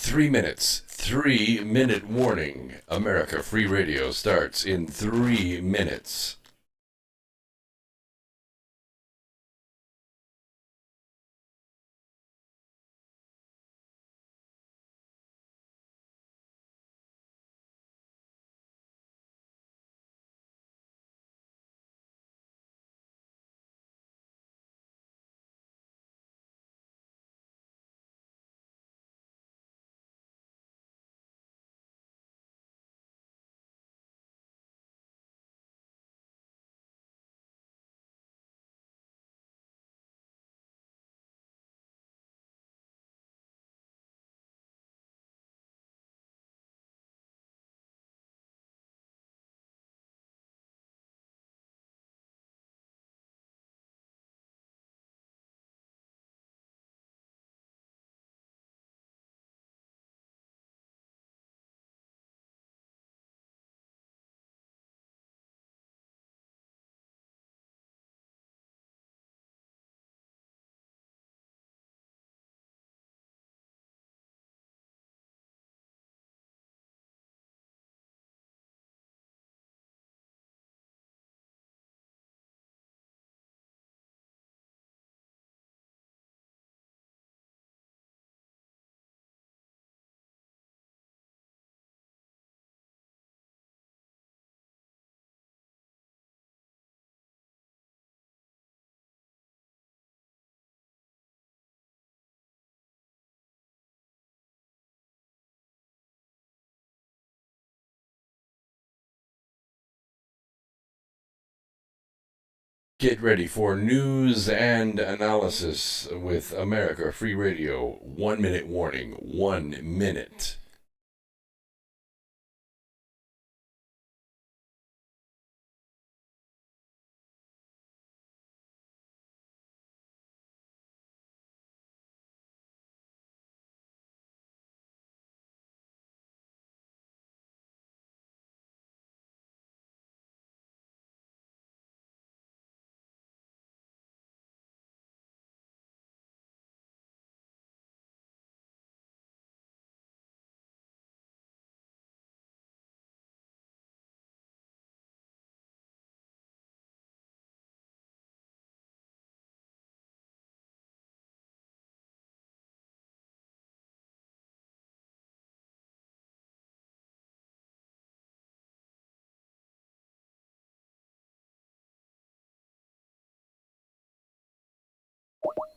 3 minutes. 3-minute warning. America Free Radio starts in 3 minutes. Get ready for news and analysis with America Free Radio. 1 minute warning. 1 minute.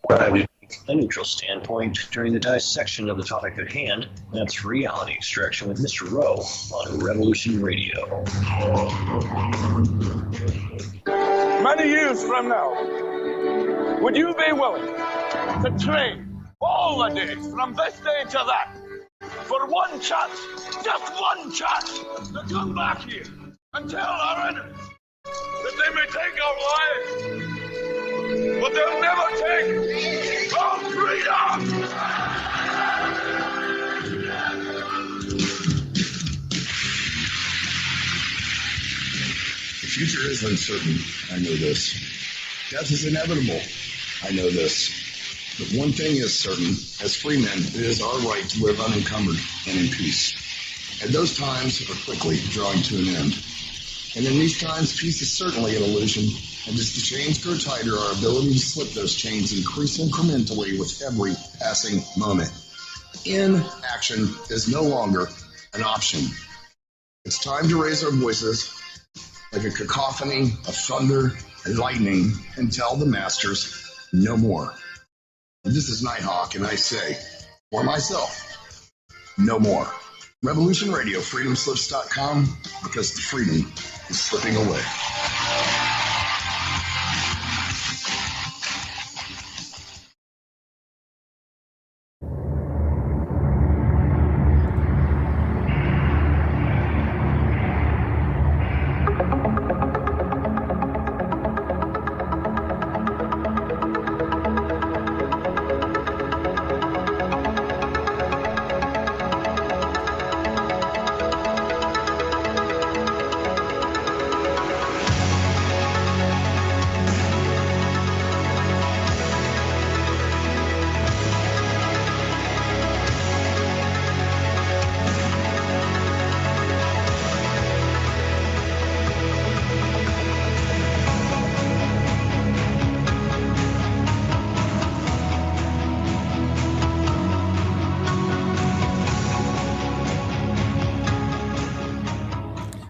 Provided a neutral standpoint during the dissection of the topic at hand. That's Reality Extraction with Mr. Rowe on Revolution Radio. Many years from now, would you be willing to trade all the days from this day to that for one chance, just one chance, to come back here and tell our enemies that they may take our lives, but they'll never take our freedom! The future is uncertain. I know this. Death is inevitable. I know this. But one thing is certain. As free men, it is our right to live unencumbered and in peace. And those times are quickly drawing to an end. And in these times, peace is certainly an illusion. And as the chains grow tighter, our ability to slip those chains increase incrementally with every passing moment. Inaction is no longer an option. It's time to raise our voices like a cacophony of thunder and lightning and tell the masters no more. This is Nighthawk, and I say, for myself, no more. Revolution Radio, freedomslips.com, because the freedom is slipping away.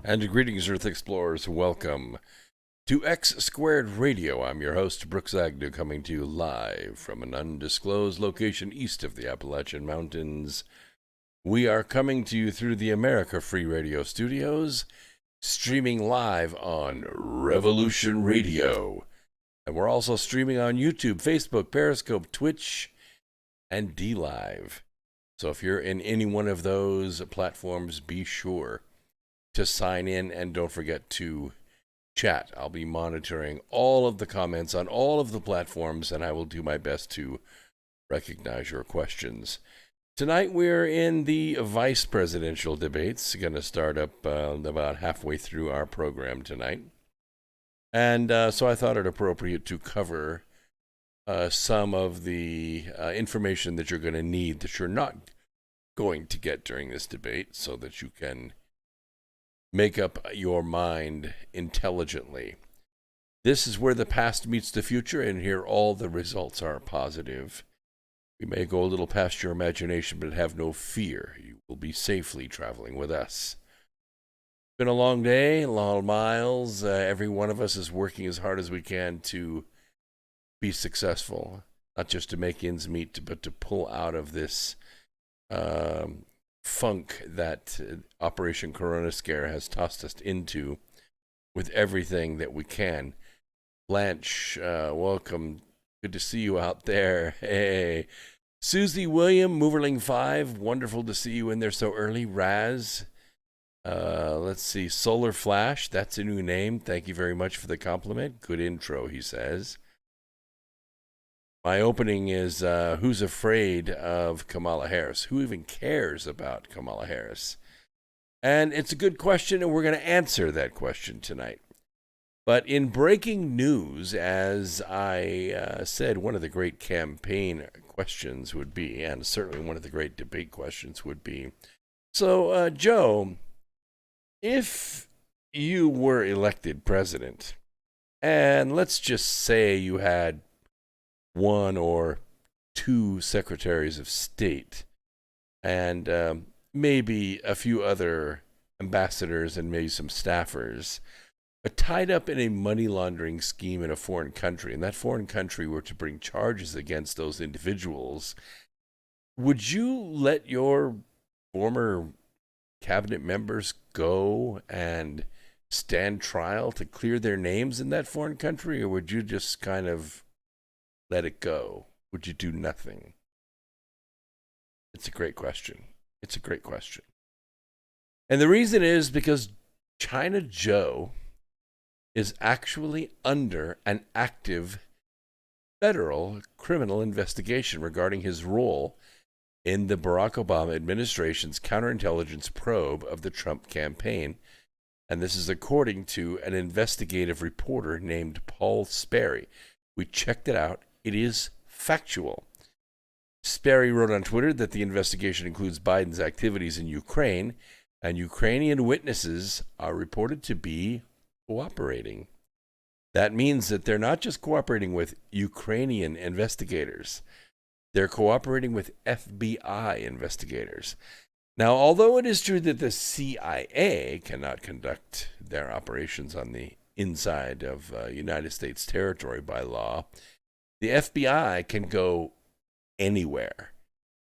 And greetings, Earth Explorers. Welcome to X Squared Radio. I'm your host, Brooks Agnew, coming to you live from an undisclosed location east of the Appalachian Mountains. We are coming to you through the America Free Radio studios, streaming live on Revolution Radio. And we're also streaming on YouTube, Facebook, Periscope, Twitch, and DLive. So if you're in any one of those platforms, be sure to sign in and don't forget to chat. I'll be monitoring all of the comments on all of the platforms, and I will do my best to recognize your questions. Tonight we're in the vice presidential debates. Going to start up about halfway through our program tonight. And so I thought it appropriate to cover some of the information that you're going to need that you're not going to get during this debate so that you can make up your mind intelligently. This is where the past meets the future, and here all the results are positive. We may go a little past your imagination, but have no fear. You will be safely traveling with us. It's been a long day, a lot of miles. Every one of us is working as hard as we can to be successful, not just to make ends meet, but to pull out of this funk that Operation Corona Scare has tossed us into with everything that we can. Blanche, welcome. Good to see you out there. Hey. Susie William, Moverling 5, wonderful to see you in there so early. Raz, let's see, Solar Flash, that's a new name. Thank you very much for the compliment. Good intro, he says. My opening is, who's afraid of Kamala Harris? Who even cares about Kamala Harris? And it's a good question, and we're going to answer that question tonight. But in breaking news, as I said, one of the great campaign questions would be, and certainly one of the great debate questions would be, so, Joe, if you were elected president, and let's just say you had one or two secretaries of state, and maybe a few other ambassadors and maybe some staffers, tied up in a money laundering scheme in a foreign country, and that foreign country were to bring charges against those individuals, would you let your former cabinet members go and stand trial to clear their names in that foreign country, or would you just kind of let it go? Would you do nothing? It's a great question. It's a great question. And the reason is because China Joe is actually under an active federal criminal investigation regarding his role in the Barack Obama administration's counterintelligence probe of the Trump campaign. And this is according to an investigative reporter named Paul Sperry. We checked it out. It is factual. Sperry wrote on Twitter that the investigation includes Biden's activities in Ukraine, and Ukrainian witnesses are reported to be cooperating. That means that they're not just cooperating with Ukrainian investigators. They're cooperating with FBI investigators. Now, although it is true that the CIA cannot conduct their operations on the inside of United States territory by law, the FBI can go anywhere.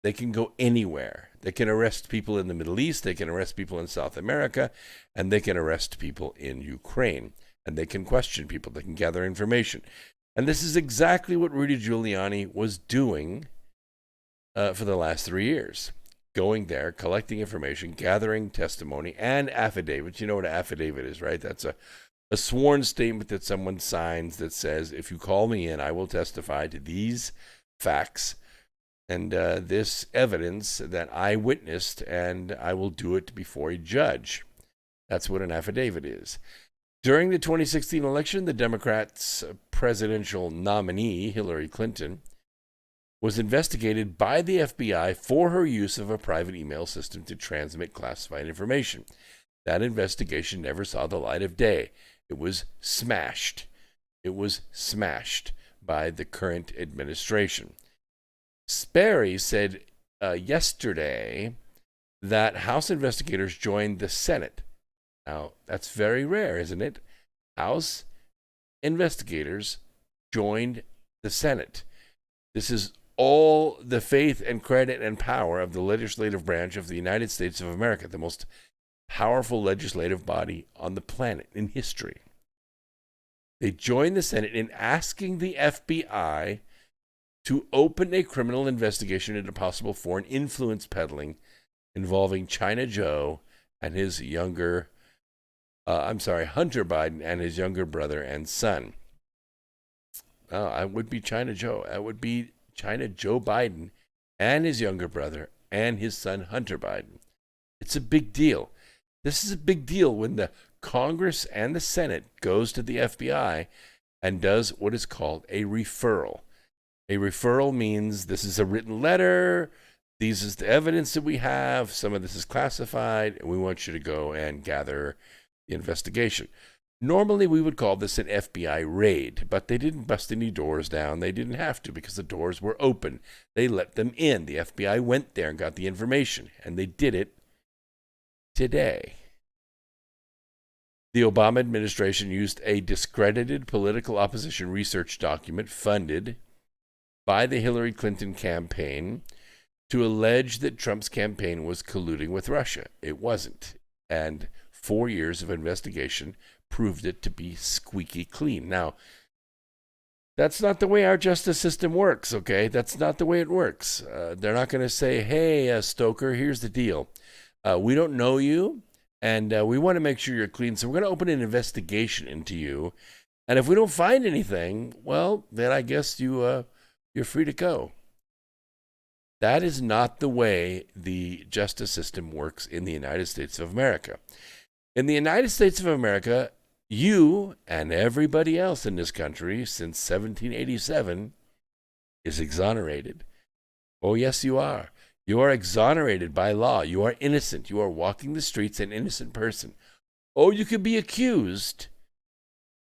They can go anywhere. They can arrest people in the Middle East, they can arrest people in South America, and they can arrest people in Ukraine. And they can question people, they can gather information. And this is exactly what Rudy Giuliani was doing for the last 3 years. Going there, collecting information, gathering testimony, and affidavits. You know what an affidavit is, right? That's a sworn statement that someone signs that says, if you call me in, I will testify to these facts and this evidence that I witnessed, and I will do it before a judge. That's what an affidavit is. During the 2016 election, the Democrats' presidential nominee, Hillary Clinton, was investigated by the FBI for her use of a private email system to transmit classified information. That investigation never saw the light of day. It was smashed. It was smashed by the current administration. Sperry said yesterday that House investigators joined the Senate Now, that's very rare, isn't it? House investigators joined the Senate. This is all the faith and credit and power of the legislative branch of the United States of America, the most powerful legislative body on the planet in history. They joined the Senate in asking the FBI to open a criminal investigation into possible foreign influence peddling involving China Joe and his Hunter Biden and his younger brother and son. It would be China Joe. That would be China Joe Biden and his younger brother and his son Hunter Biden. It's a big deal. This is a big deal when the Congress and the Senate goes to the FBI and does what is called a referral. A referral means this is a written letter. This is the evidence that we have. Some of this is classified, and we want you to go and gather the investigation. Normally, we would call this an FBI raid, but they didn't bust any doors down. They didn't have to because the doors were open. They let them in. The FBI went there and got the information, and they did it today. The Obama administration used a discredited political opposition research document funded by the Hillary Clinton campaign to allege that Trump's campaign was colluding with Russia. It wasn't. And 4 years of investigation proved it to be squeaky clean. Now, that's not the way our justice system works, okay? That's not the way it works. They're not going to say, hey, Stoker, here's the deal. We don't know you, and we want to make sure you're clean, so we're going to open an investigation into you. And if we don't find anything, well, then I guess you're free to go. That is not the way the justice system works in the United States of America. In the United States of America, you and everybody else in this country since 1787 is exonerated. Oh, yes, you are. You are exonerated by law. You are innocent. You are walking the streets an innocent person. Oh, you could be accused,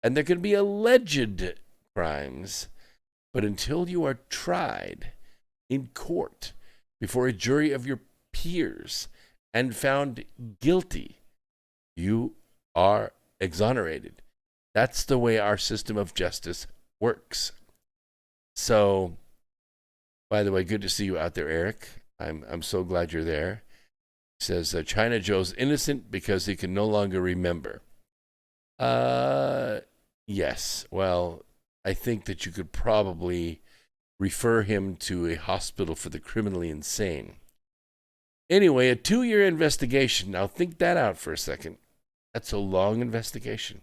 and there could be alleged crimes, but until you are tried in court before a jury of your peers and found guilty, you are exonerated. That's the way our system of justice works. So, by the way, good to see you out there, Eric. I'm so glad you're there. He says, China Joe's innocent because he can no longer remember. Yes. Well, I think that you could probably refer him to a hospital for the criminally insane. Anyway, a 2-year investigation. Now think that out for a second. That's a long investigation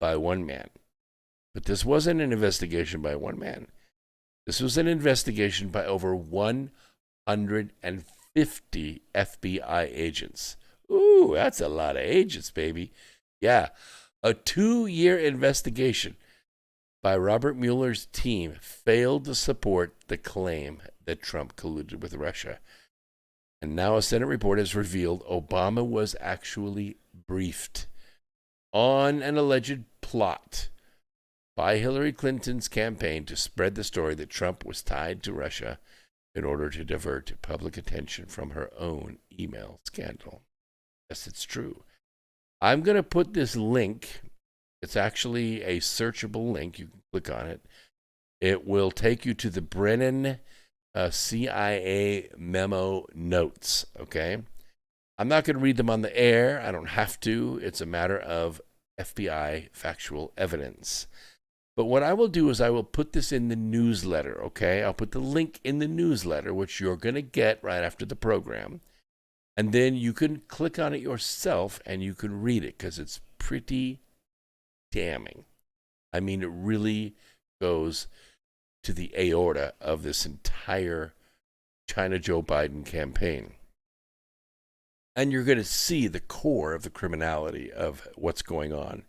by one man. But this wasn't an investigation by one man. This was an investigation by over 150 FBI agents. Ooh, that's a lot of agents, baby. Yeah, a 2-year investigation by Robert Mueller's team failed to support the claim that Trump colluded with Russia. And now a Senate report has revealed Obama was actually briefed on an alleged plot by Hillary Clinton's campaign to spread the story that Trump was tied to Russia in order to divert public attention from her own email scandal. Yes, it's true. I'm going to put this link. It's actually a searchable link. You can click on it. It will take you to the Brennan CIA memo notes, okay? I'm not going to read them on the air. I don't have to. It's a matter of FBI factual evidence. But what I will do is I will put this in the newsletter, okay? I'll put the link in the newsletter, which you're going to get right after the program. And then you can click on it yourself and you can read it because it's pretty damning. I mean, it really goes to the aorta of this entire China Joe Biden campaign. And you're going to see the core of the criminality of what's going on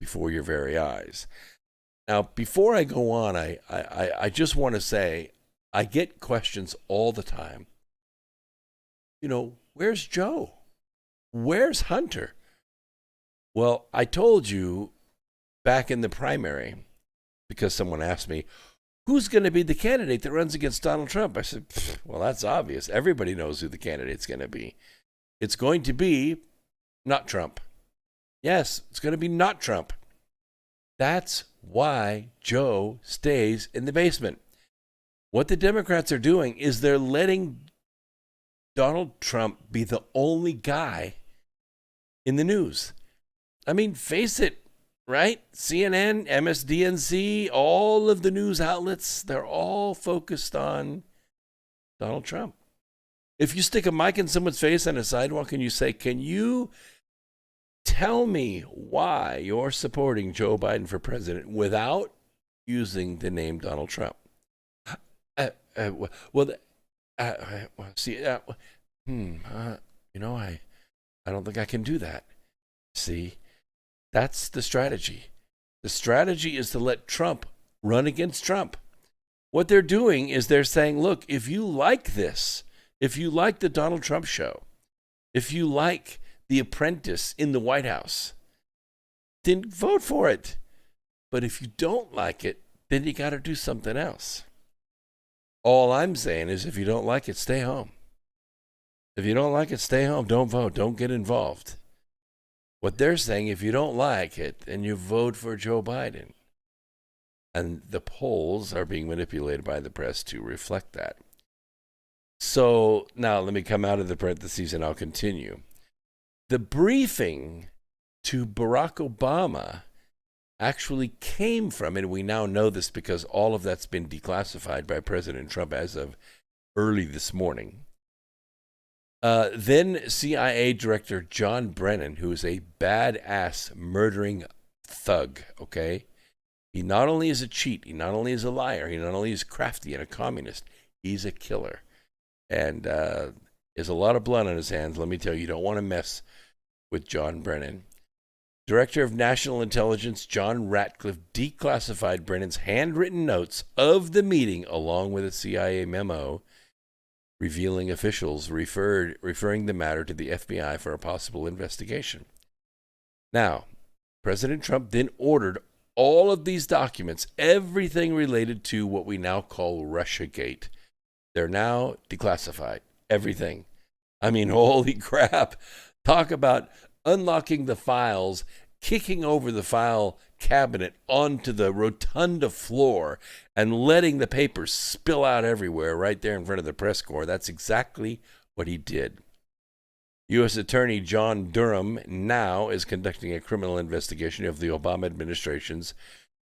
before your very eyes. Now, before I go on, I just want to say I get questions all the time. You know, where's Joe? Where's Hunter? Well, I told you back in the primary, because someone asked me, who's going to be the candidate that runs against Donald Trump? I said, well, that's obvious. Everybody knows who the candidate's going to be. It's going to be not Trump. Yes, it's going to be not Trump. That's why Joe stays in the basement. What the Democrats are doing is they're letting Donald Trump be the only guy in the news. I mean, face it, right? CNN, MSDNC, all of the news outlets, they're all focused on Donald Trump. If you stick a mic in someone's face on a sidewalk and you say, can you tell me why you're supporting Joe Biden for president without using the name Donald Trump? I don't think I can do that. See, that's the strategy. The strategy is to let Trump run against Trump. What they're doing is they're saying, look, if you like this, if you like the Donald Trump show, if you like The Apprentice in the White House, then vote for it. But if you don't like it, then you got to do something else. All I'm saying is if you don't like it, stay home. If you don't like it, stay home. Don't vote. Don't get involved. What they're saying, if you don't like it, then you vote for Joe Biden. And the polls are being manipulated by the press to reflect that. So now let me come out of the parentheses and I'll continue. The briefing to Barack Obama actually came from, and we now know this because all of that's been declassified by President Trump as of early this morning. Then CIA Director John Brennan, who is a badass murdering thug, okay? He not only is a cheat, he not only is a liar, he not only is crafty and a communist, he's a killer. And there's a lot of blood on his hands. Let me tell you, you don't want to mess with John Brennan. Director of National Intelligence John Ratcliffe declassified Brennan's handwritten notes of the meeting along with a CIA memo revealing officials referring the matter to the FBI for a possible investigation. Now, President Trump then ordered all of these documents, everything related to what we now call Russiagate. They're now declassified. Everything. I mean, holy crap. Talk about unlocking the files, kicking over the file cabinet onto the rotunda floor, and letting the papers spill out everywhere right there in front of the press corps. That's exactly what he did. U.S. Attorney John Durham now is conducting a criminal investigation of the Obama administration's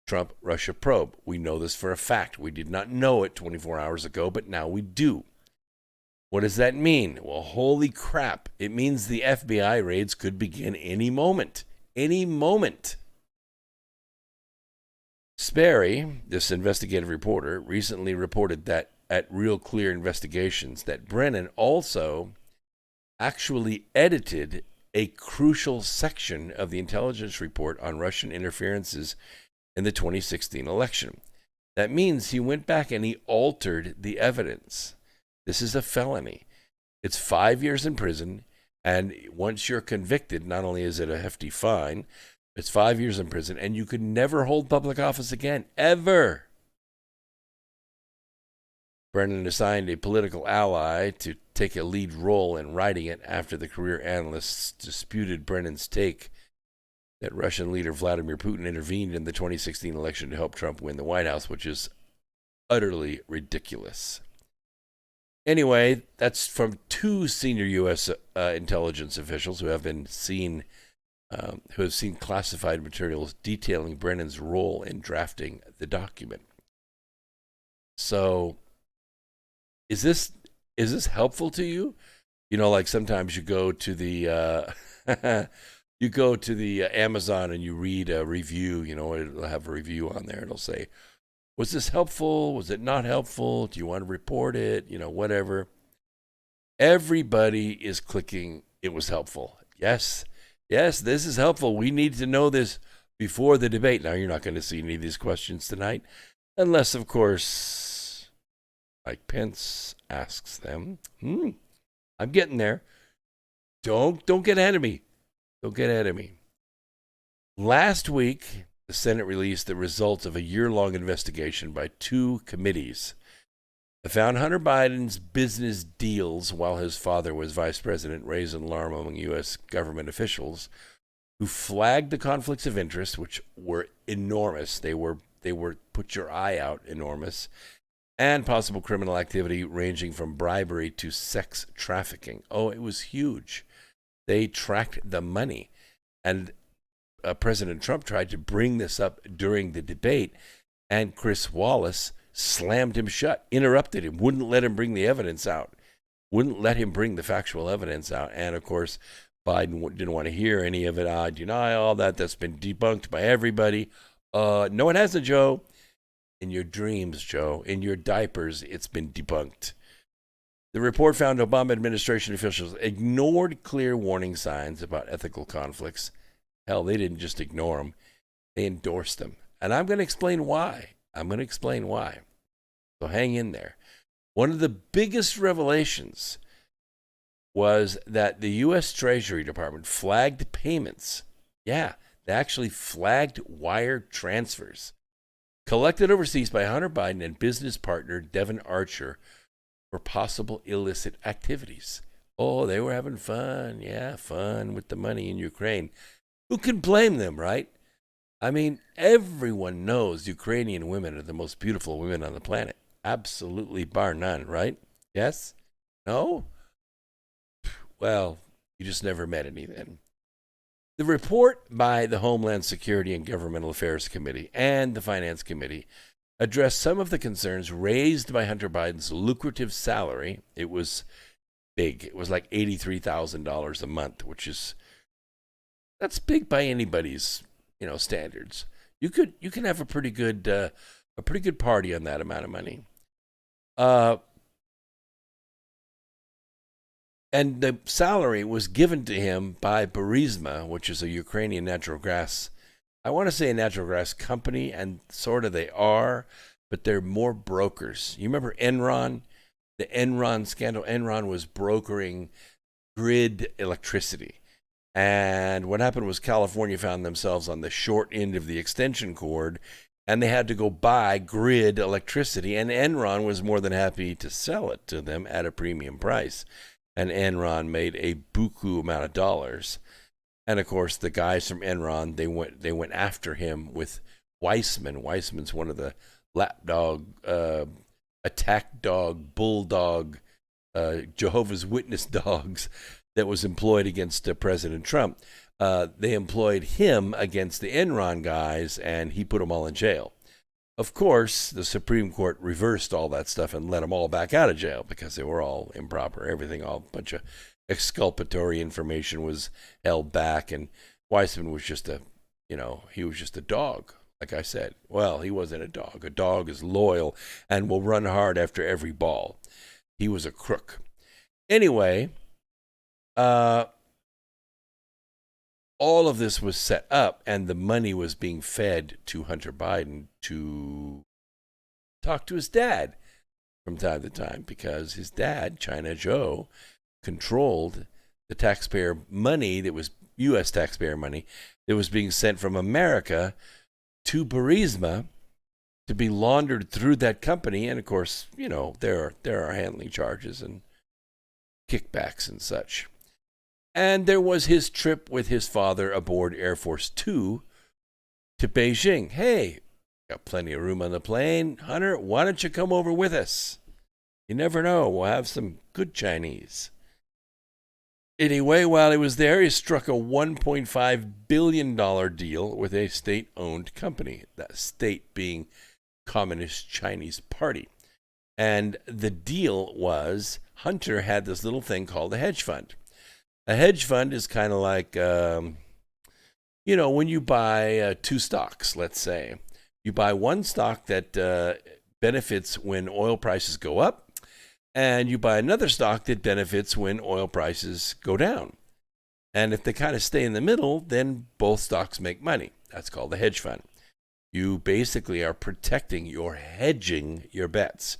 Trump-Russia probe. We know this for a fact. We did not know it 24 hours ago, but now we do. What does that mean? Well, holy crap. It means the FBI raids could begin any moment. Any moment. Sperry, this investigative reporter, recently reported that at Real Clear Investigations that Brennan also actually edited a crucial section of the intelligence report on Russian interferences in the 2016 election. That means he went back and he altered the evidence. This is a felony. It's 5 years in prison, and once you're convicted, not only is it a hefty fine, it's 5 years in prison, and you could never hold public office again, ever. Brennan assigned a political ally to take a lead role in writing it after the career analysts disputed Brennan's take that Russian leader Vladimir Putin intervened in the 2016 election to help Trump win the White House, which is utterly ridiculous. Anyway, that's from two senior U.S. Intelligence officials who have seen classified materials detailing Brennan's role in drafting the document. So, is this helpful to you? You know, like sometimes you go to the Amazon and you read a review. You know, it'll have a review on there. It'll say, was this helpful? Was it not helpful? Do you want to report it? You know, whatever. Everybody is clicking, it was helpful. Yes, this is helpful. We need to know this before the debate. Now, you're not going to see any of these questions tonight, unless, of course, Mike Pence asks them. I'm getting there. Don't get ahead of me. Don't get ahead of me. Last week, the Senate released the results of a year-long investigation by two committees that found Hunter Biden's business deals while his father was vice president raised an alarm among U.S. government officials who flagged the conflicts of interest, which were enormous. They were put your eye out enormous, and possible criminal activity ranging from bribery to sex trafficking. Oh, it was huge. They tracked the money. And President Trump tried to bring this up during the debate, and Chris Wallace slammed him shut, interrupted him, wouldn't let him bring the evidence out, wouldn't let him bring the factual evidence out. And, of course, Biden didn't want to hear any of it. I deny all that. That's been debunked by everybody. No, it hasn't, Joe. In your dreams, Joe. In your diapers, it's been debunked. The report found Obama administration officials ignored clear warning signs about ethical conflicts. Hell, they didn't just ignore them. They endorsed them. And I'm going to explain why. So hang in there. One of the biggest revelations was that the U.S. Treasury Department flagged payments. Yeah, they actually flagged wire transfers collected overseas by Hunter Biden and business partner Devon Archer for possible illicit activities. Oh, they were having fun. Yeah, fun with the money in Ukraine. Who can blame them, right? I mean, everyone knows Ukrainian women are the most beautiful women on the planet. Absolutely, bar none, right? Yes? No? Well, you just never met any then. The report by the Homeland Security and Governmental Affairs Committee and the Finance Committee addressed some of the concerns raised by Hunter Biden's lucrative salary. It was big. It was like $83,000 a month, that's big by anybody's, standards. You can have a pretty good party on that amount of money. And the salary was given to him by Burisma, which is a Ukrainian natural gas. I want to say a natural gas company, and sort of they are, but they're more brokers. You remember Enron? The Enron scandal. Enron was brokering grid electricity. And what happened was California found themselves on the short end of the extension cord, and they had to go buy grid electricity, and Enron was more than happy to sell it to them at a premium price. And Enron made a buku amount of dollars. And of course, the guys from Enron, they went after him with Weissman. Weissman's one of the lapdog, attack dog, bulldog, Jehovah's Witness dogs that was employed against President Trump. They employed him against the Enron guys, and he put them all in jail. Of course, the Supreme Court reversed all that stuff and let them all back out of jail because they were all improper. Everything, all bunch of exculpatory information was held back, and Weissman was just he was just a dog, like I said. Well, he wasn't a dog. A dog is loyal and will run hard after every ball. He was a crook. Anyway, all of this was set up, and the money was being fed to Hunter Biden to talk to his dad from time to time, because his dad, China Joe, controlled the taxpayer money that was U.S. taxpayer money that was being sent from America to Burisma to be laundered through that company. And of course, there are handling charges and kickbacks and such. And there was his trip with his father aboard Air Force Two to Beijing. Hey, got plenty of room on the plane. Hunter, why don't you come over with us? You never know. We'll have some good Chinese. Anyway, while he was there, he struck a $1.5 billion deal with a state-owned company, that state being Communist Chinese Party. And the deal was Hunter had this little thing called a hedge fund. A hedge fund is kind of like, when you buy two stocks, let's say. You buy one stock that benefits when oil prices go up, and you buy another stock that benefits when oil prices go down. And if they kind of stay in the middle, then both stocks make money. That's called a hedge fund. You basically are protecting, you're hedging your bets.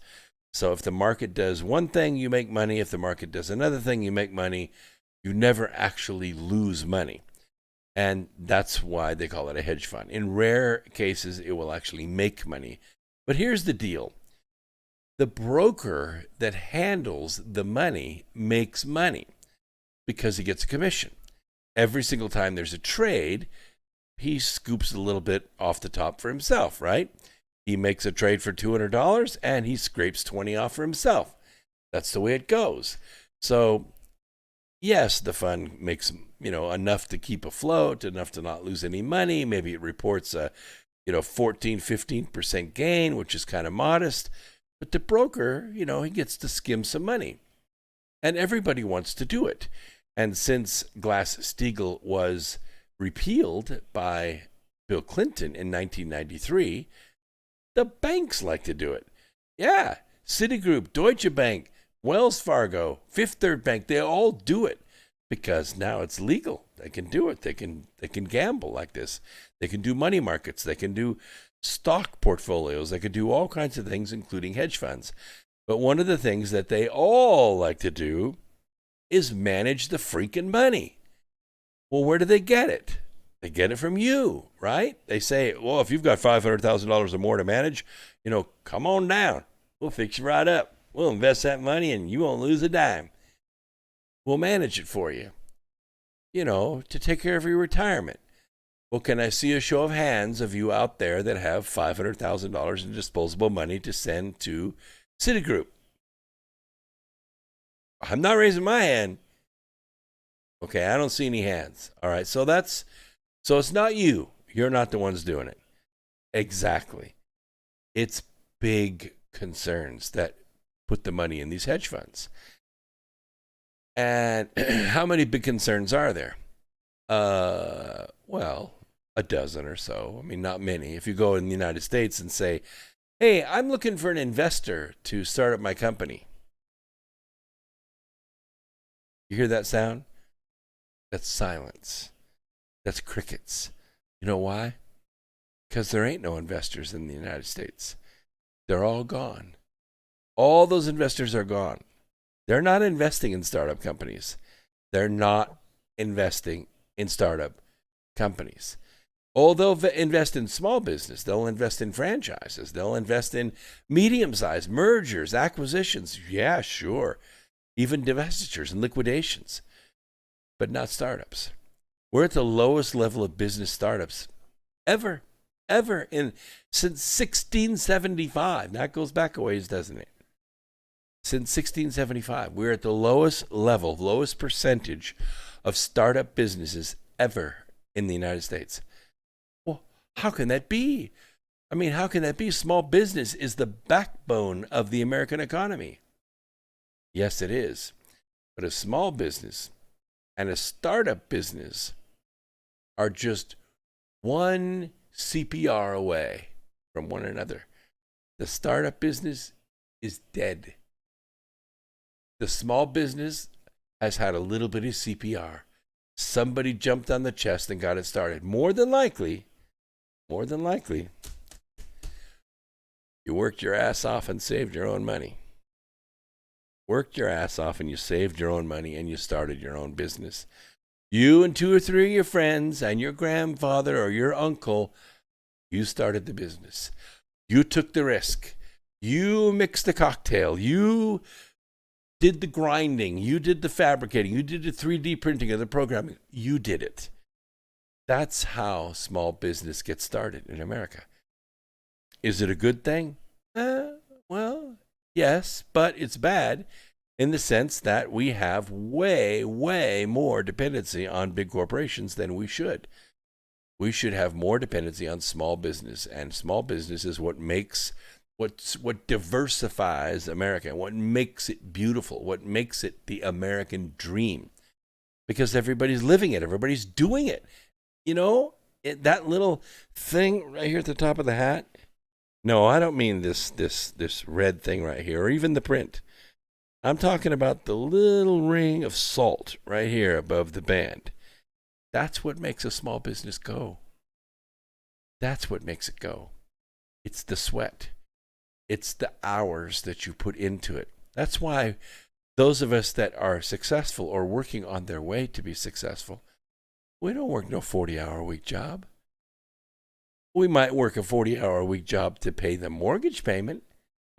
So if the market does one thing, you make money. If the market does another thing, you make money. You never actually lose money. And that's why they call it a hedge fund. In rare cases, it will actually make money. But here's the deal. The broker that handles the money makes money because he gets a commission. every single time there's a trade, he scoops a little bit off the top for himself, right? He makes a trade for $200 and he scrapes 20 off for himself. That's the way it goes. So, yes, the fund makes, enough to keep afloat, enough to not lose any money. Maybe it reports a, 14, 15% gain, which is kind of modest. But the broker, he gets to skim some money. And everybody wants to do it. And since Glass-Steagall was repealed by Bill Clinton in 1993, the banks like to do it. Yeah, Citigroup, Deutsche Bank, Wells Fargo, Fifth Third Bank, they all do it because now it's legal. They can do it. They can gamble like this. They can do money markets. They can do stock portfolios. They can do all kinds of things, including hedge funds. But one of the things that they all like to do is manage the freaking money. Well, where do they get it? They get it from you, right? They say, well, if you've got $500,000 or more to manage, come on down. We'll fix you right up. We'll invest that money and you won't lose a dime. We'll manage it for you, to take care of your retirement. Well, can I see a show of hands of you out there that have $500,000 in disposable money to send to Citigroup? I'm not raising my hand. Okay, I don't see any hands. All right, so it's not you. You're not the ones doing it. Exactly. It's big concerns that put the money in these hedge funds. And how many big concerns are there? Well, a dozen or so. I mean, not many. If you go in the United States and say, hey, I'm looking for an investor to start up my company. You hear that sound? That's silence. That's crickets. You know why? Because there ain't no investors in the United States. They're all gone. All those investors are gone. They're not investing in startup companies. They're not investing in startup companies. Oh, they'll invest in small business. They'll invest in franchises. They'll invest in medium-sized mergers, acquisitions. Yeah, sure. Even divestitures and liquidations. But not startups. We're at the lowest level of business startups ever since 1675. That goes back a ways, doesn't it? Since 1675, we're at the lowest level, lowest percentage of startup businesses ever in the United States. Well, how can that be? I mean, how can that be? Small business is the backbone of the American economy. Yes, it is. But a small business and a startup business are just one CPR away from one another. The startup business is dead. The small business has had a little bit of CPR. Somebody jumped on the chest and got it started. More than likely, you worked your ass off and saved your own money. Worked your ass off and you saved your own money and you started your own business. You and 2 or 3 of your friends and your grandfather or your uncle, you started the business. You took the risk. You mixed the cocktail. You did the grinding. You did the fabricating. You did the 3D printing of the programming. You did it. That's how small business gets started in America. Is it a good thing? Well, yes, but it's bad in the sense that we have way, way more dependency on big corporations than we should. We should have more dependency on small business, and small business is what diversifies America, what makes it beautiful, what makes it the American dream, because everybody's living it, everybody's doing it. That little thing right here at the top of the hat. No, I don't mean this red thing right here, or even the print. I'm talking about the little ring of salt right here above the band. That's what makes a small business go. That's what makes it go. It's the sweat. It's the hours that you put into it. That's why those of us that are successful or working on their way to be successful, we don't work no 40-hour-a-week job. We might work a 40-hour-a-week job to pay the mortgage payment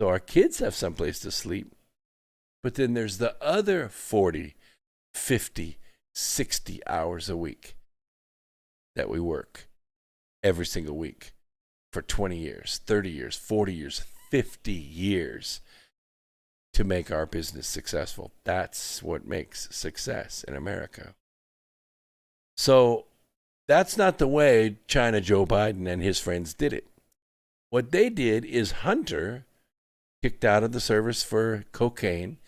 so our kids have someplace to sleep. But then there's the other 40, 50, 60 hours a week that we work every single week for 20 years, 30 years, 40 years, 50 years to make our business successful. That's what makes success in America. So that's not the way China Joe Biden and his friends did it. What they did is Hunter kicked out of the service for cocaine,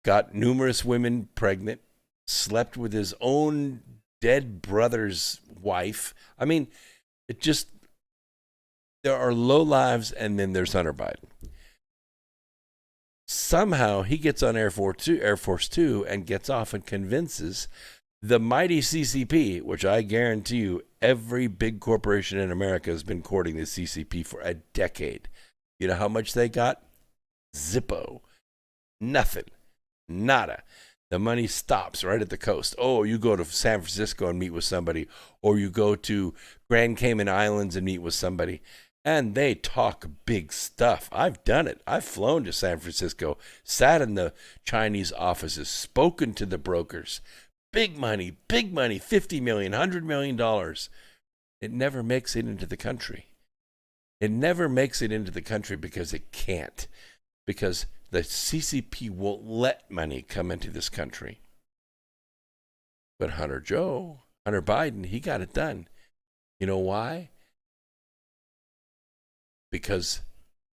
got numerous women pregnant, slept with his own dead brother's wife. I mean, it just, there are low lives, and then there's Hunter Biden. Somehow he gets on Air Force Two and gets off and convinces the mighty CCP, which I guarantee you every big corporation in America has been courting the CCP for a decade. You know how much they got? Zippo. Nothing. Nada. The money stops right at the coast. Oh, you go to San Francisco and meet with somebody, or you go to Grand Cayman Islands and meet with somebody, and they talk big stuff. I've done it. I've flown to San Francisco, sat in the Chinese offices, spoken to the brokers. Big money, $50 million, $100 million. It never makes it into the country. It never makes it into the country because it can't. Because the CCP won't let money come into this country. But Hunter Biden, he got it done. You know why? Because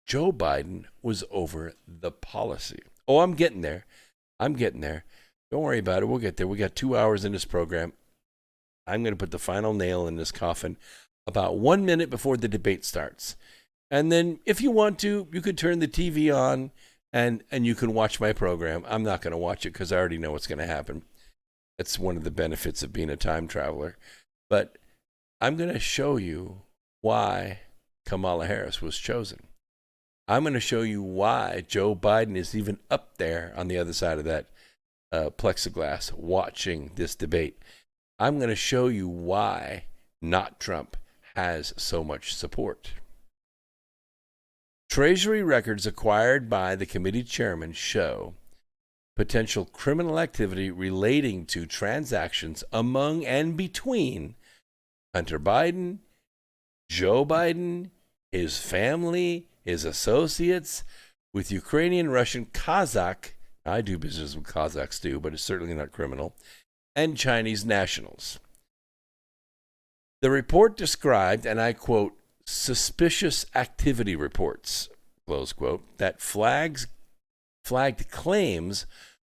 Joe Biden was over the policy. Oh, I'm getting there. Don't worry about it. We'll get there. We got 2 hours in this program. I'm going to put the final nail in this coffin about 1 minute before the debate starts. And then if you want to, you could turn the TV on and you can watch my program. I'm not going to watch it because I already know what's going to happen. That's one of the benefits of being a time traveler. But I'm going to show you why Kamala Harris was chosen. I'm going to show you why Joe Biden is even up there on the other side of that plexiglass watching this debate. I'm going to show you why not Trump has so much support. Treasury records acquired by the committee chairman show potential criminal activity relating to transactions among and between Hunter Biden, Joe Biden, his family, his associates, with Ukrainian, Russian, Kazakh, I do business with Kazakhs too, but it's certainly not criminal, and Chinese nationals. The report described, and I quote, suspicious activity reports, close quote, that flagged claims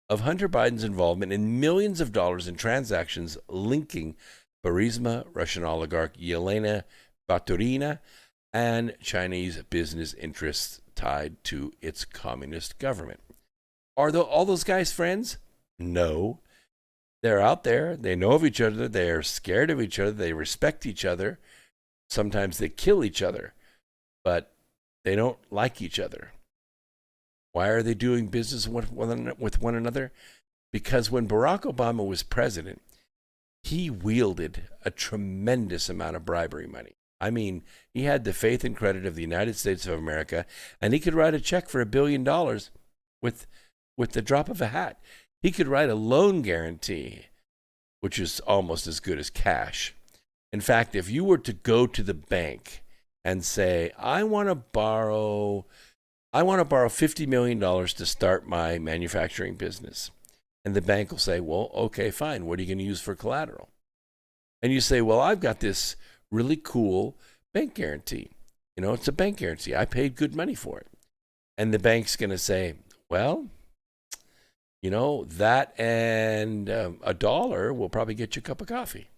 of Hunter Biden's involvement in millions of dollars in transactions linking Burisma, Russian oligarch Yelena Baturina, and Chinese business interests tied to its communist government. Are all those guys friends? No. They're out there. They know of each other. They are scared of each other. They respect each other. Sometimes they kill each other, but they don't like each other. Why are they doing business with one another? Because when Barack Obama was president, he wielded a tremendous amount of bribery money. I mean, he had the faith and credit of the United States of America, and he could write a check for $1 billion with the drop of a hat. He could write a loan guarantee, which is almost as good as cash. In fact, if you were to go to the bank and say, I want to borrow $50 million to start my manufacturing business. And the bank will say, well, okay, fine. What are you going to use for collateral? And you say, well, I've got this really cool bank guarantee. You know, it's a bank guarantee. I paid good money for it. And the bank's going to say, well, you know, that and $1 will probably get you a cup of coffee.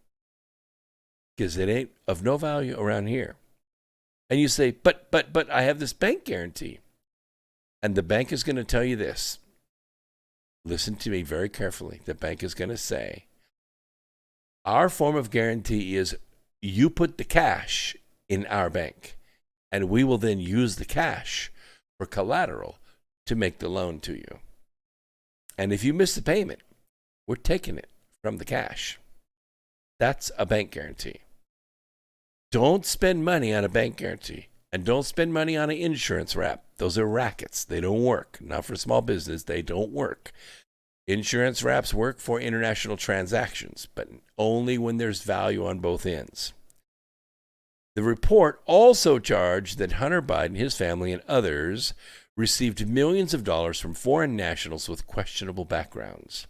Because it ain't of no value around here. And you say, but I have this bank guarantee. And the bank is going to tell you this. Listen to me very carefully. The bank is going to say, our form of guarantee is you put the cash in our bank, and we will then use the cash for collateral to make the loan to you. And if you miss the payment, we're taking it from the cash. That's a bank guarantee. Don't spend money on a bank guarantee. And don't spend money on an insurance wrap. Those are rackets. They don't work. Not for small business. They don't work. Insurance wraps work for international transactions, but only when there's value on both ends. The report also charged that Hunter Biden, his family, and others received millions of dollars from foreign nationals with questionable backgrounds.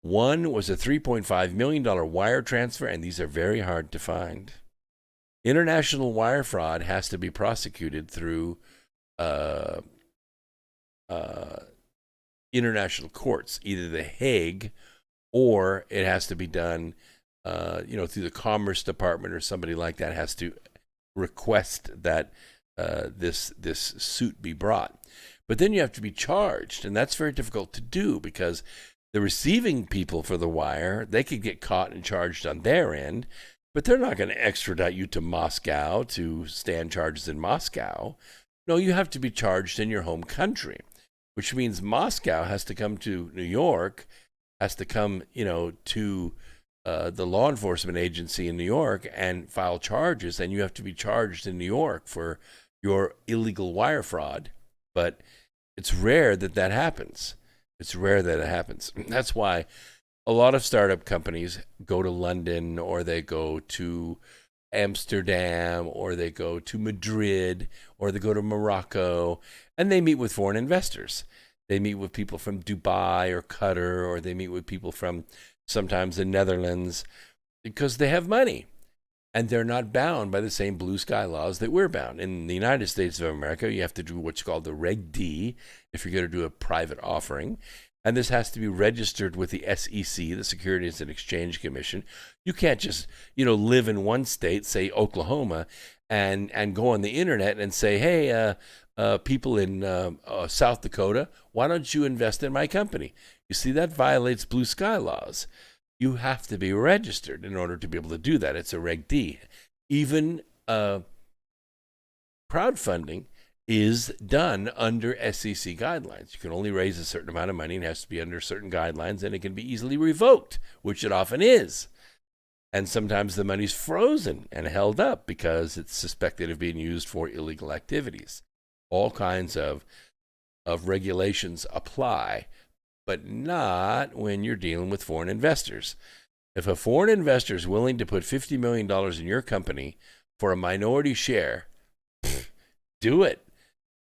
One was a $3.5 million wire transfer, and these are very hard to find. International wire fraud has to be prosecuted through international courts, either The Hague, or it has to be done, through the Commerce Department, or somebody like that has to request that this suit be brought. But then you have to be charged, and that's very difficult to do because the receiving people for the wire, they could get caught and charged on their end, but they're not going to extradite you to Moscow to stand charges in Moscow. No, you have to be charged in your home country, which means Moscow has to come to New York, has to come, to the law enforcement agency in New York and file charges, and you have to be charged in New York for your illegal wire fraud. But it's rare that happens. It's rare that it happens. That's why a lot of startup companies go to London, or they go to Amsterdam, or they go to Madrid, or they go to Morocco, and they meet with foreign investors. They meet with people from Dubai or Qatar, or they meet with people from sometimes the Netherlands, because they have money and they're not bound by the same blue sky laws that we're bound. In the United States of America, you have to do what's called the Reg D if you're going to do a private offering. And this has to be registered with the SEC, the Securities and Exchange Commission. You can't just, live in one state, say Oklahoma, and go on the internet and say, hey, people in South Dakota, why don't you invest in my company? You see, that violates blue sky laws. You have to be registered in order to be able to do that. It's a Reg D. Even crowdfunding is done under SEC guidelines. You can only raise a certain amount of money, and it has to be under certain guidelines, and it can be easily revoked, which it often is. And sometimes the money's frozen and held up because it's suspected of being used for illegal activities. All kinds of regulations apply, but not when you're dealing with foreign investors. If a foreign investor is willing to put $50 million in your company for a minority share, do it.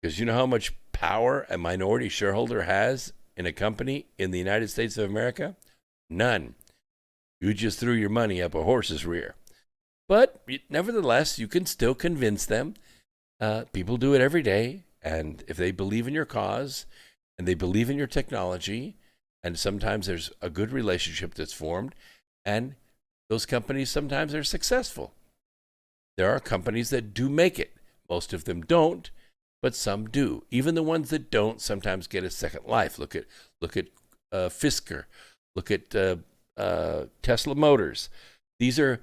Because you know how much power a minority shareholder has in a company in the United States of America? None. You just threw your money up a horse's rear. But nevertheless, you can still convince them. People do it every day. And if they believe in your cause and they believe in your technology, and sometimes there's a good relationship that's formed, and those companies sometimes are successful. There are companies that do make it. Most of them don't, but some do. Even the ones that don't sometimes get a second life. Look at Fisker. Look at Tesla Motors. These are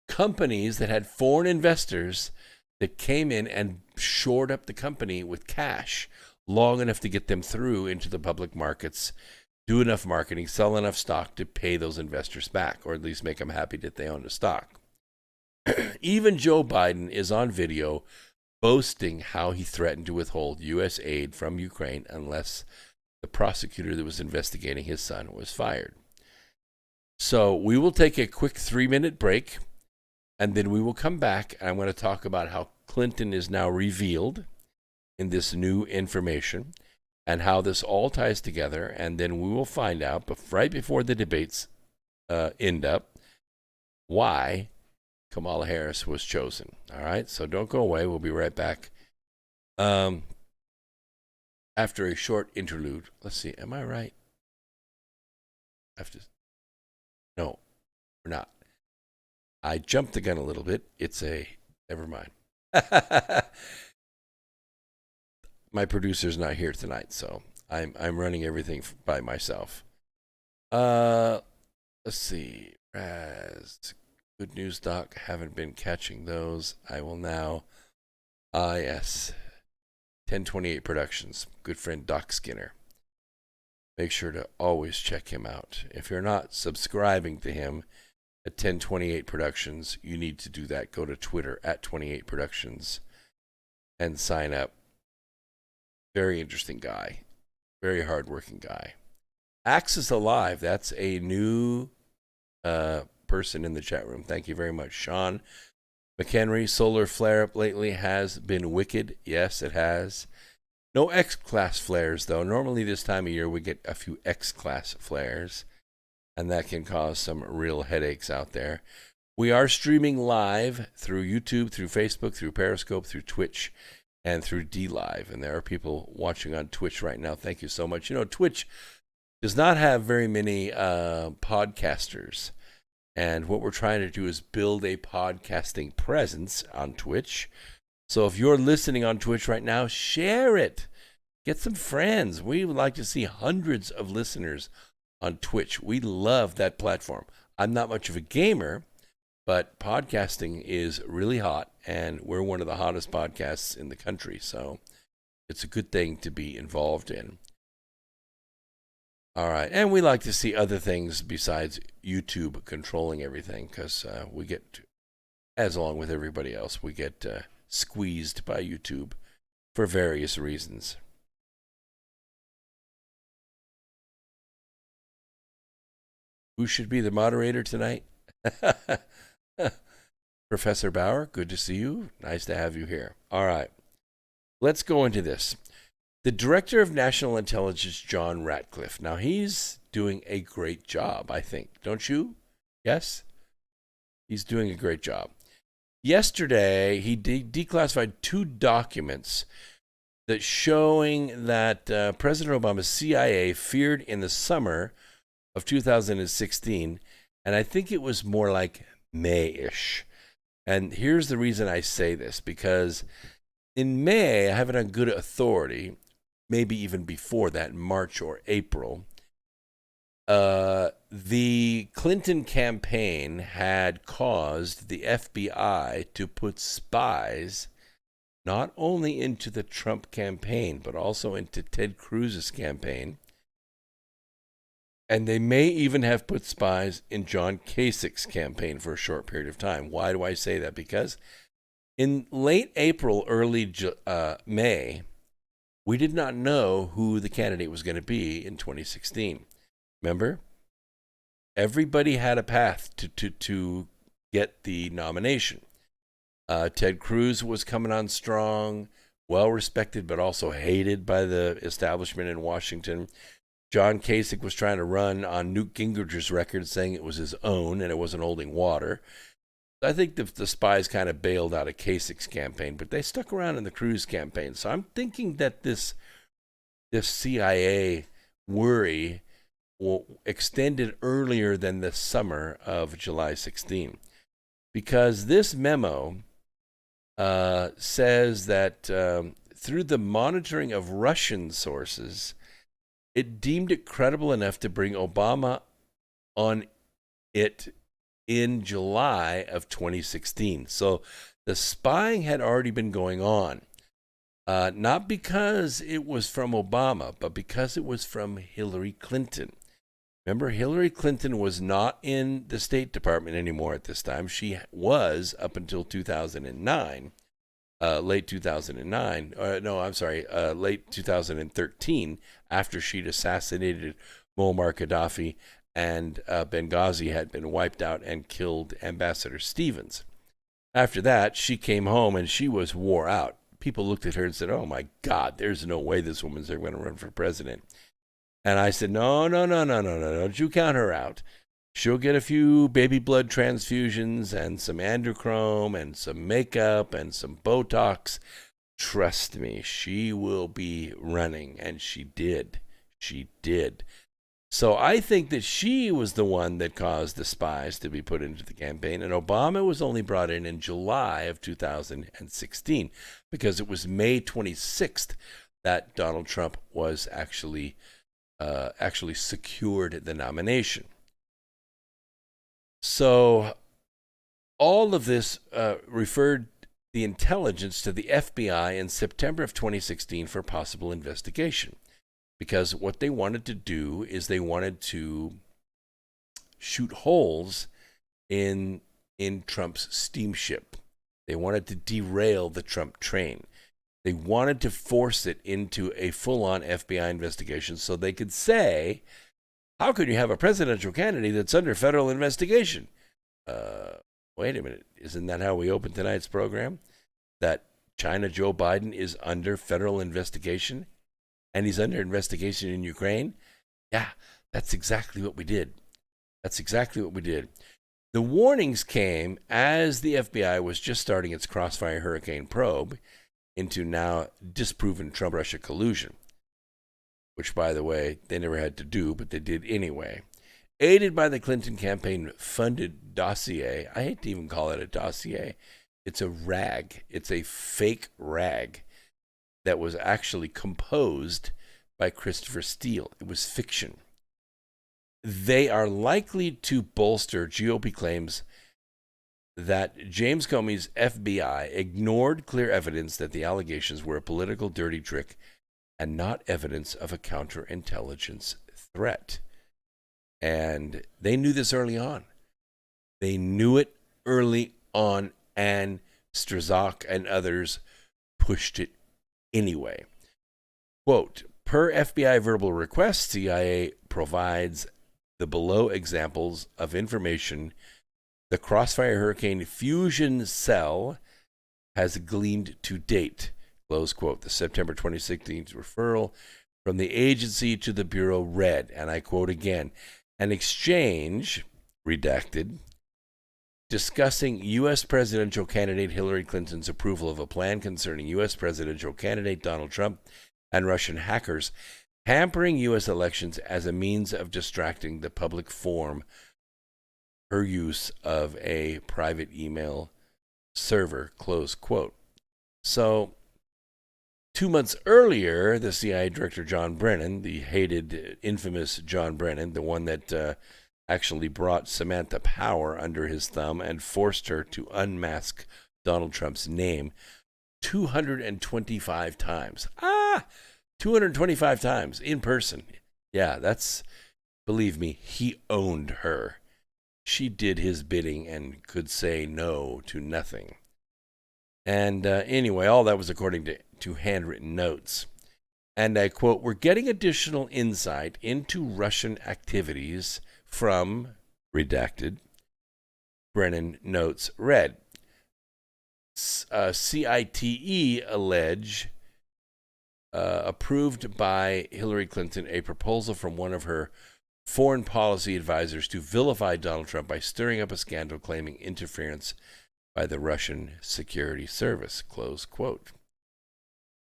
companies that had foreign investors that came in and shored up the company with cash long enough to get them through into the public markets, do enough marketing, sell enough stock to pay those investors back, or at least make them happy that they own the stock. Even Joe Biden is on video boasting how he threatened to withhold U.S. aid from Ukraine unless the prosecutor that was investigating his son was fired. So we will take a quick 3-minute break, and then we will come back, and I'm going to talk about how Clinton is now revealed in this new information and how this all ties together, and then we will find out, right before the debates end up, why Kamala Harris was chosen. All right, so don't go away. We'll be right back. After a short interlude. Let's see, am I right? No, we're not. I jumped the gun a little bit. Never mind. My producer's not here tonight, so I'm running everything by myself. Let's see. Good news, Doc. Haven't been catching those. I will now. Yes. 1028 Productions. Good friend Doc Skinner. Make sure to always check him out. If you're not subscribing to him at 1028 Productions, you need to do that. Go to Twitter at 28 Productions and sign up. Very interesting guy. Very hardworking guy. Axis Alive, that's a new person in the chat room. Thank you very much. Sean McHenry, solar flare-up lately has been wicked. Yes, it has. No X-class flares, though. Normally this time of year we get a few X-class flares, and that can cause some real headaches out there. We are streaming live through YouTube, through Facebook, through Periscope, through Twitch, and through DLive. And there are people watching on Twitch right now. Thank you so much. You know, Twitch does not have very many podcasters. And what we're trying to do is build a podcasting presence on Twitch. So if you're listening on Twitch right now, share it. Get some friends. We would like to see hundreds of listeners on Twitch. We love that platform. I'm not much of a gamer, but podcasting is really hot, and we're one of the hottest podcasts in the country. So it's a good thing to be involved in. All right, and we like to see other things besides YouTube controlling everything, because we get, as along with everybody else, we get squeezed by YouTube for various reasons. Who should be the moderator tonight? Professor Bauer, good to see you. Nice to have you here. All right, let's go into this. The Director of National Intelligence, John Ratcliffe. Now, he's doing a great job, I think. Don't you? Yes? He's doing a great job. Yesterday, he declassified 2 documents that showing that President Obama's CIA feared in the summer of 2016, and I think it was more like May-ish. And here's the reason I say this, because in May, I have it on good authority, maybe even before that, March or April, the Clinton campaign had caused the FBI to put spies not only into the Trump campaign, but also into Ted Cruz's campaign. And they may even have put spies in John Kasich's campaign for a short period of time. Why do I say that? Because in late April, early May, we did not know who the candidate was going to be in 2016. Remember? Everybody had a path to get the nomination. Ted Cruz was coming on strong, well-respected, but also hated by the establishment in Washington. John Kasich was trying to run on Newt Gingrich's record, saying it was his own and it wasn't holding water. I think the spies kind of bailed out of Kasich's campaign, but they stuck around in the Cruz campaign. So I'm thinking that this CIA worry will extend it earlier than the summer of July 16, because this memo says that through the monitoring of Russian sources, it deemed it credible enough to bring Obama on it in July of 2016. So the spying had already been going on, not because it was from Obama, but because it was from Hillary Clinton. Remember, Hillary Clinton was not in the State Department anymore at this time. She was up until 2009, late 2009. Late 2013, after she'd assassinated Muammar Gaddafi and Benghazi had been wiped out and killed Ambassador Stevens. After that, she came home and she was wore out. People looked at her and said, "Oh my God, there's no way this woman's ever going to run for president." And I said, no, don't you count her out. She'll get a few baby blood transfusions and some androchrome and some makeup and some Botox. Trust me, she will be running. And she did. She did. So I think that she was the one that caused the spies to be put into the campaign. And Obama was only brought in July of 2016, because it was May 26th that Donald Trump was actually secured the nomination. So all of this referred the intelligence to the FBI in September of 2016 for possible investigation, because what they wanted to do is they wanted to shoot holes in Trump's steamship. They wanted to derail the Trump train. They wanted to force it into a full-on FBI investigation so they could say How can you have a presidential candidate that's under federal investigation? Wait a minute. Isn't that how we opened tonight's program? That China Joe Biden is under federal investigation and he's under investigation in Ukraine? Yeah, that's exactly what we did. That's exactly what we did. The warnings came as the FBI was just starting its Crossfire Hurricane probe into now disproven Trump-Russia collusion, which, by the way, they never had to do, but they did anyway. Aided by the Clinton campaign-funded dossier, I hate to even call it a dossier, it's a rag. It's a fake rag that was actually composed by Christopher Steele. It was fiction. They are likely to bolster GOP claims that James Comey's FBI ignored clear evidence that the allegations were a political dirty trick and not evidence of a counterintelligence threat. And they knew this early on. They knew it early on, and Strzok and others pushed it anyway. Quote, per FBI verbal request, CIA provides the below examples of information the Crossfire Hurricane Fusion Cell has gleaned to date. Close quote. The September 2016 referral from the agency to the Bureau read, and I quote again, an exchange, redacted, discussing U.S. presidential candidate Hillary Clinton's approval of a plan concerning U.S. presidential candidate Donald Trump and Russian hackers hampering U.S. elections as a means of distracting the public forum, her use of a private email server, close quote. So, 2 months earlier, the CIA Director John Brennan, the hated, infamous John Brennan, the one that actually brought Samantha Power under his thumb and forced her to unmask Donald Trump's name 225 times. 225 times in person. Yeah, that's, believe me, he owned her. She did his bidding and could say no to nothing. And anyway, all that was according to handwritten notes. And I quote, we're getting additional insight into Russian activities from, redacted, Brennan notes read, CITE allege approved by Hillary Clinton a proposal from one of her foreign policy advisors to vilify Donald Trump by stirring up a scandal claiming interference by the Russian security service, close quote.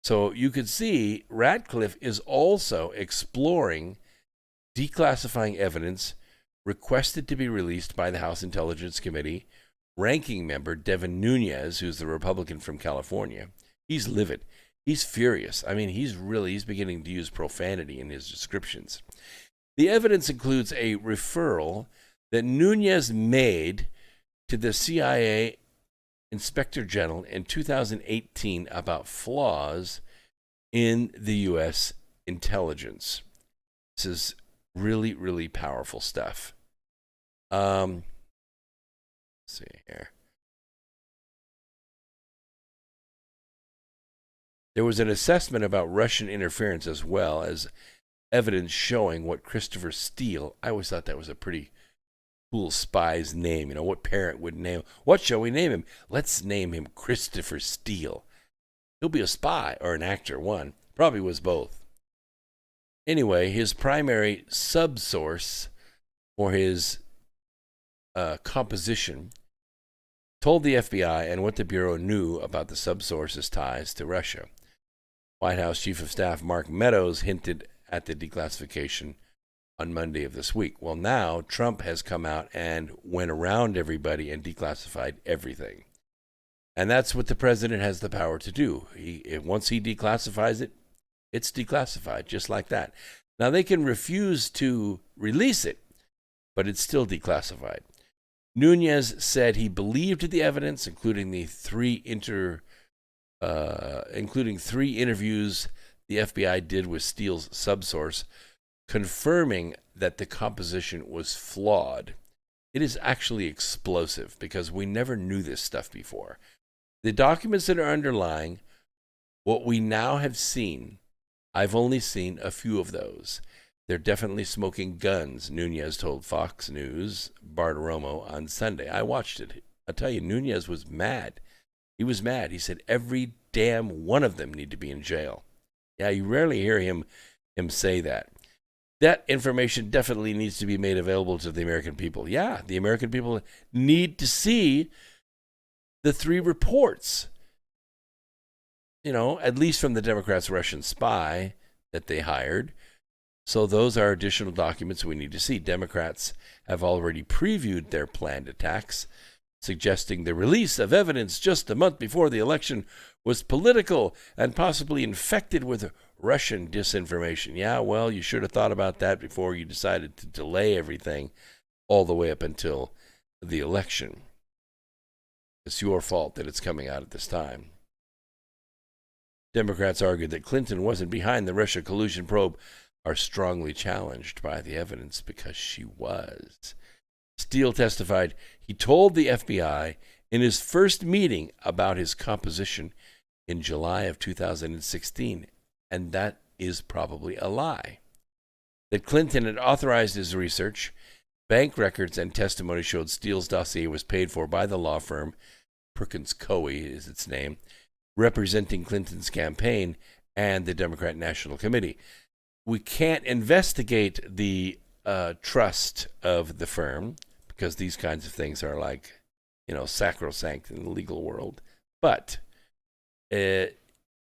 So you could see Ratcliffe is also exploring declassifying evidence requested to be released by the House Intelligence Committee ranking member Devin Nunes, who's the Republican from California. He's livid. He's furious. I mean, he's beginning to use profanity in his descriptions. The evidence includes a referral that Nunes made to the CIA Inspector General in 2018 about flaws in the U.S. intelligence. This is really, really powerful stuff. Let's see here. There was an assessment about Russian interference as well as evidence showing what Christopher Steele, I always thought that was a pretty cool spy's name. You know, what parent would name, what shall we name him? Let's name him Christopher Steele. He'll be a spy or an actor, one. Probably was both. Anyway, his primary subsource for his composition told the FBI and what the Bureau knew about the subsource's ties to Russia. White House Chief of Staff Mark Meadows hinted at the declassification on Monday of this week. Well, now Trump has come out and went around everybody and declassified everything. And that's what the president has the power to do. Once he declassifies it, it's declassified, just like that. Now, they can refuse to release it, but it's still declassified. Nunes said he believed the evidence, including three interviews the FBI did with Steele's subsource, confirming that the composition was flawed. It is actually explosive because we never knew this stuff before. The documents that are underlying what we now have seen, I've only seen a few of those. They're definitely smoking guns, Nunez told Fox News Bartiromo on Sunday. I watched it. I'll tell you, Nunez was mad. He was mad. He said every damn one of them need to be in jail. Yeah, you rarely hear him say that. That information definitely needs to be made available to the American people. Yeah, the American people need to see the 3 reports. You know, at least from the Democrats' Russian spy that they hired. So those are additional documents we need to see. Democrats have already previewed their planned attacks, suggesting the release of evidence just a month before the election was political and possibly infected with Russian disinformation. Yeah, well, you should have thought about that before you decided to delay everything all the way up until the election. It's your fault that it's coming out at this time. Democrats argued that Clinton wasn't behind the Russia collusion probe, are strongly challenged by the evidence because she was. Steele testified he told the FBI in his first meeting about his composition in July of 2016, and that is probably a lie. That Clinton had authorized his research, bank records and testimony showed Steele's dossier was paid for by the law firm, Perkins Coie is its name, representing Clinton's campaign and the Democrat National Committee. We can't investigate the trust of the firm because these kinds of things are like, sacrosanct in the legal world. But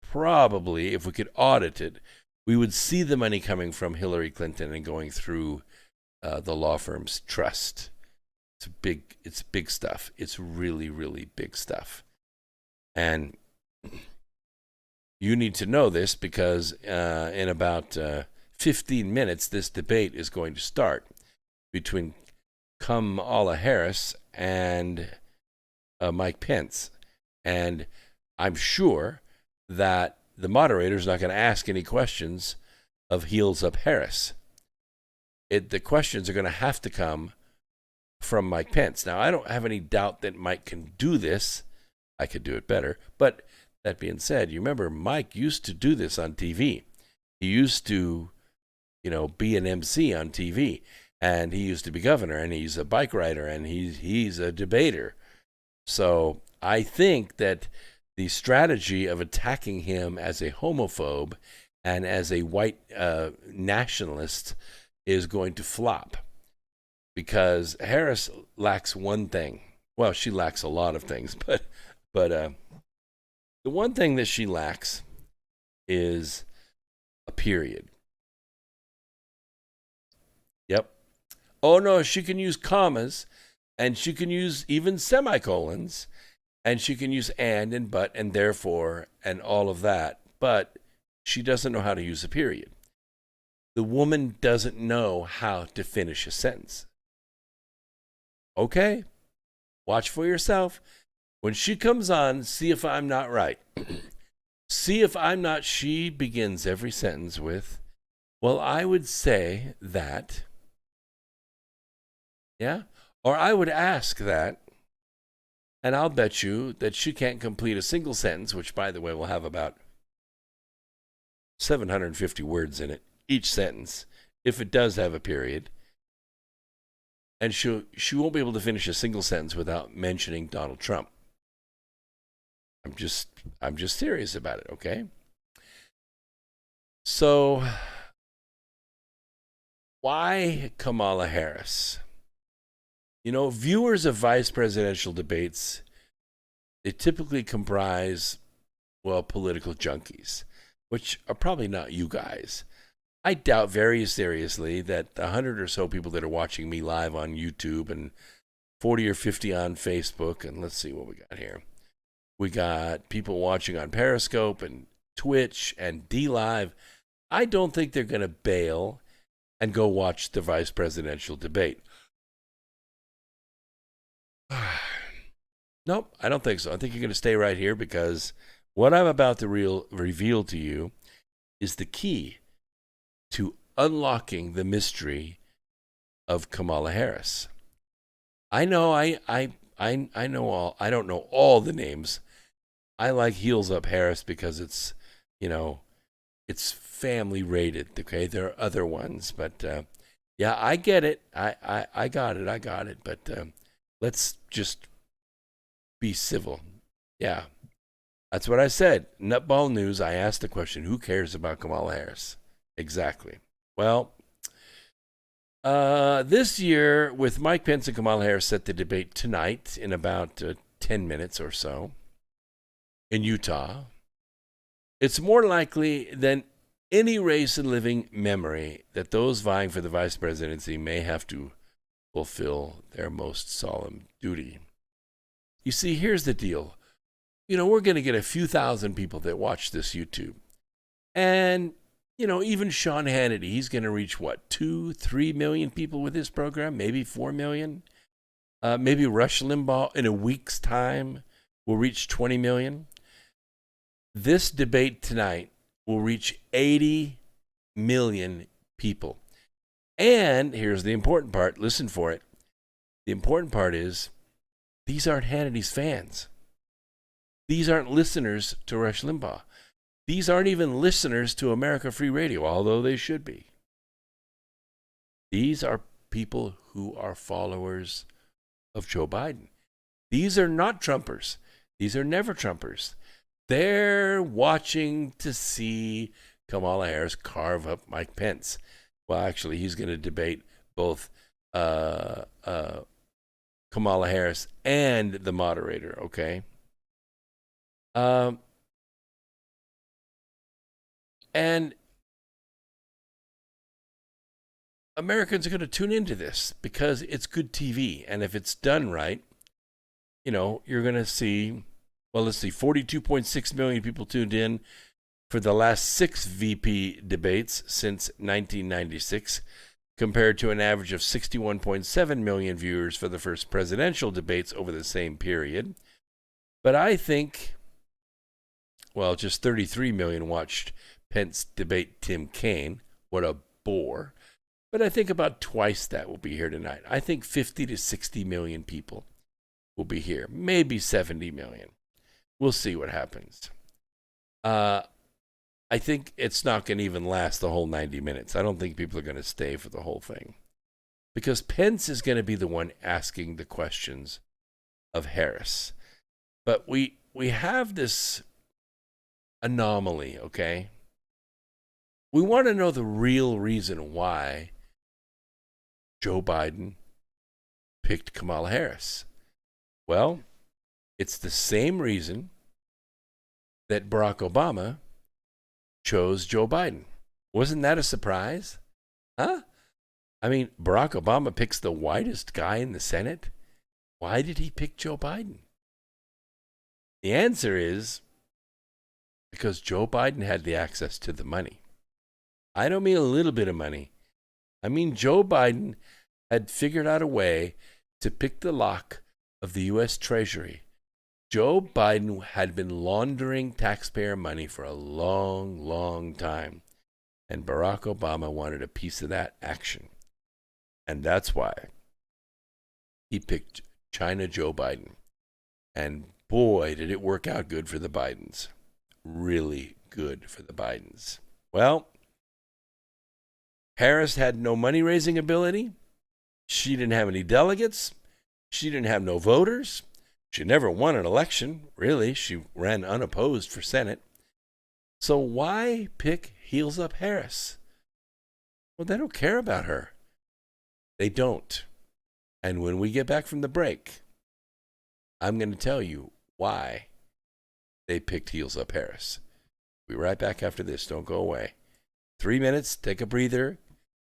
probably, if we could audit it, we would see the money coming from Hillary Clinton and going through the law firm's trust. It's big stuff. It's really, really big stuff. And you need to know this because in about 15 minutes, this debate is going to start between Kamala Harris and Mike Pence. And I'm sure that the moderator's not going to ask any questions of Heels Up Harris. The questions are going to have to come from Mike Pence. Now, I don't have any doubt that Mike can do this. I could do it better. But that being said, you remember Mike used to do this on TV. He used to, be an MC on TV. And he used to be governor, and he's a bike rider, and he's a debater. So I think that the strategy of attacking him as a homophobe and as a white nationalist is going to flop. Because Harris lacks one thing. Well, she lacks a lot of things, but the one thing that she lacks is a period. Yep. Oh, no, she can use commas, and she can use even semicolons, and she can use and but and therefore and all of that, but she doesn't know how to use a period. The woman doesn't know how to finish a sentence. Okay, watch for yourself. When she comes on, see if I'm not right. See if I'm not. She begins every sentence with, well, I would say that. Yeah? Or I would ask that. And I'll bet you that she can't complete a single sentence, which, by the way, will have about 750 words in it, each sentence, if it does have a period. And she won't be able to finish a single sentence without mentioning Donald Trump. I'm just serious about it, okay? So, why Kamala Harris? Viewers of vice presidential debates, they typically comprise, political junkies, which are probably not you guys. I doubt very seriously that the 100 or so people that are watching me live on YouTube and 40 or 50 on Facebook, and let's see what we got here. We got people watching on Periscope and Twitch and DLive. I don't think they're going to bail and go watch the vice presidential debate. Nope, I don't think so. I think you're going to stay right here because what I'm about to reveal to you is the key to unlocking the mystery of Kamala Harris. I know I know all. I don't know all the names. I like Heels Up Harris because it's it's family rated. Okay, there are other ones, but yeah, I get it. I got it. I got it. But let's just be civil. Yeah, that's what I said. Nutball News. I asked the question: who cares about Kamala Harris? Exactly. Well, this year, with Mike Pence and Kamala Harris set to debate tonight in about 10 minutes or so in Utah, it's more likely than any race in living memory that those vying for the vice presidency may have to fulfill their most solemn duty. You see, here's the deal. We're going to get a few thousand people that watch this YouTube. And, even Sean Hannity, he's going to reach, 2-3 million people with his program? Maybe 4 million? Maybe Rush Limbaugh in a week's time will reach 20 million. This debate tonight will reach 80 million people. And here's the important part. Listen for it. The important part is these aren't Hannity's fans. These aren't listeners to Rush Limbaugh. These aren't even listeners to America Free Radio, although they should be. These are people who are followers of Joe Biden. These are not Trumpers. These are never Trumpers. They're watching to see Kamala Harris carve up Mike Pence. Well, actually, he's going to debate both Kamala Harris and the moderator, okay? And Americans are going to tune into this because it's good TV. And if it's done right, you're going to see, 42.6 million people tuned in for the last 6 VP debates since 1996, compared to an average of 61.7 million viewers for the first presidential debates over the same period. But I think, just 33 million watched Pence debate Tim Kaine. What a bore. But I think about twice that will be here tonight. I think 50 to 60 million people will be here. Maybe 70 million. We'll see what happens. I think it's not going to even last the whole 90 minutes. I don't think people are going to stay for the whole thing. Because Pence is going to be the one asking the questions of Harris. But we have this anomaly, okay? We want to know the real reason why Joe Biden picked Kamala Harris. Well, it's the same reason that Barack Obama chose Joe Biden. Wasn't that a surprise? Huh? I mean, Barack Obama picks the whitest guy in the Senate. Why did he pick Joe Biden? The answer is because Joe Biden had the access to the money. I don't mean a little bit of money. I mean Joe Biden had figured out a way to pick the lock of the U.S. Treasury. Joe Biden had been laundering taxpayer money for a long, long time. And Barack Obama wanted a piece of that action. And that's why he picked China Joe Biden. And boy, did it work out good for the Bidens. Really good for the Bidens. Well, Harris had no money-raising ability. She didn't have any delegates. She didn't have no voters. She never won an election, really. She ran unopposed for Senate. So why pick Heels Up Harris? Well, they don't care about her. They don't. And when we get back from the break, I'm going to tell you why they picked Heels Up Harris. We'll be right back after this. Don't go away. 3 minutes, take a breather,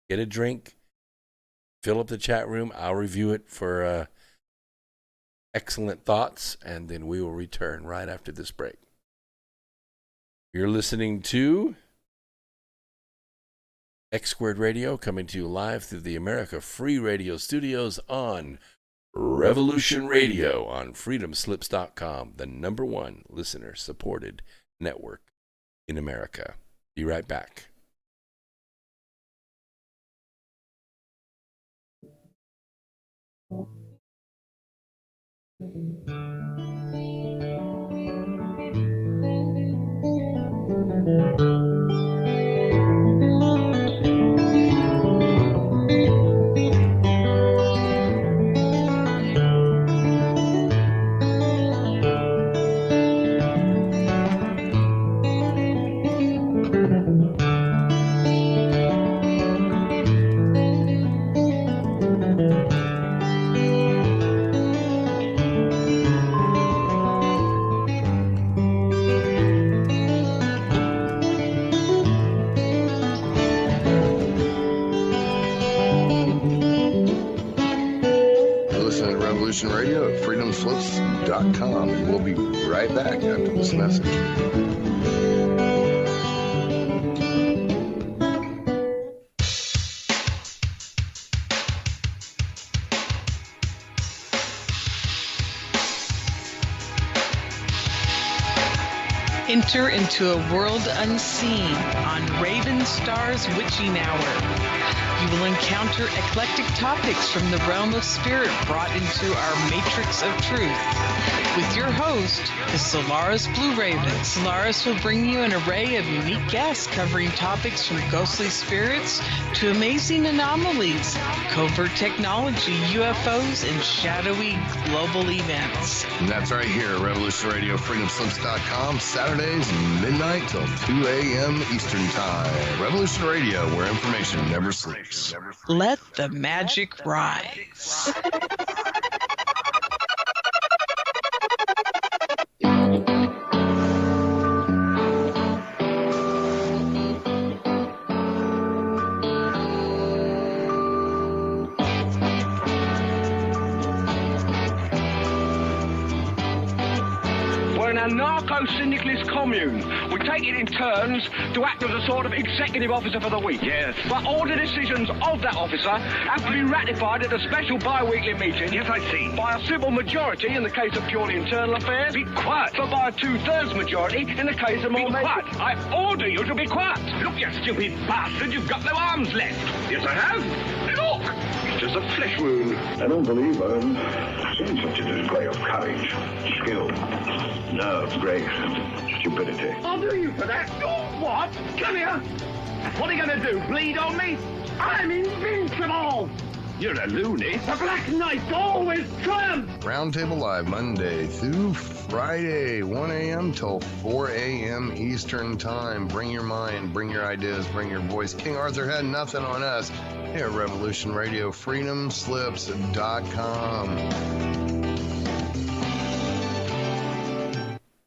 get a drink, fill up the chat room. I'll review it for excellent thoughts, and then we will return right after this break. You're listening to X Squared Radio, coming to you live through the America Free Radio studios on Revolution Radio on freedomslips.com, the #1 listener-supported network in America. Be right back. We'll be right back after this message. Enter into a world unseen on Raven Star's Witching Hour. You will encounter eclectic topics from the realm of spirit brought into our matrix of truth. With your host, the Solaris Blue Raven. Solaris will bring you an array of unique guests covering topics from ghostly spirits to amazing anomalies, covert technology, UFOs, and shadowy global events. And that's right here at Revolution Radio, freedomslips.com, Saturdays, midnight till 2 a.m. Eastern Time. Revolution Radio, where information never sleeps. Let the magic rise. We're an anarcho-syndicalist commune. We take it in turns to act as a sort of executive officer for the week. Yes. But all the decisions of that officer have to be ratified at a special bi-weekly meeting. Yes, I see. By a civil majority in the case of purely internal affairs. Be quiet. But by a 2/3 majority in the case of more... Be quiet. I order you to be quiet. Look, you stupid bastard, you've got no arms left. Yes, I have. Look. It's just a flesh wound. I don't believe I've seen such a display of courage, skill, nerve, grace, and stupidity. I'll do you for that. Oh, what? Come here. What are you going to do, bleed on me? I'm invincible. You're a loony. The Black Knight always triumphs. Roundtable Live, Monday through Friday, 1 a.m. till 4 a.m. Eastern Time. Bring your mind, bring your ideas, bring your voice. King Arthur had nothing on us here at Revolution Radio, freedomslips.com.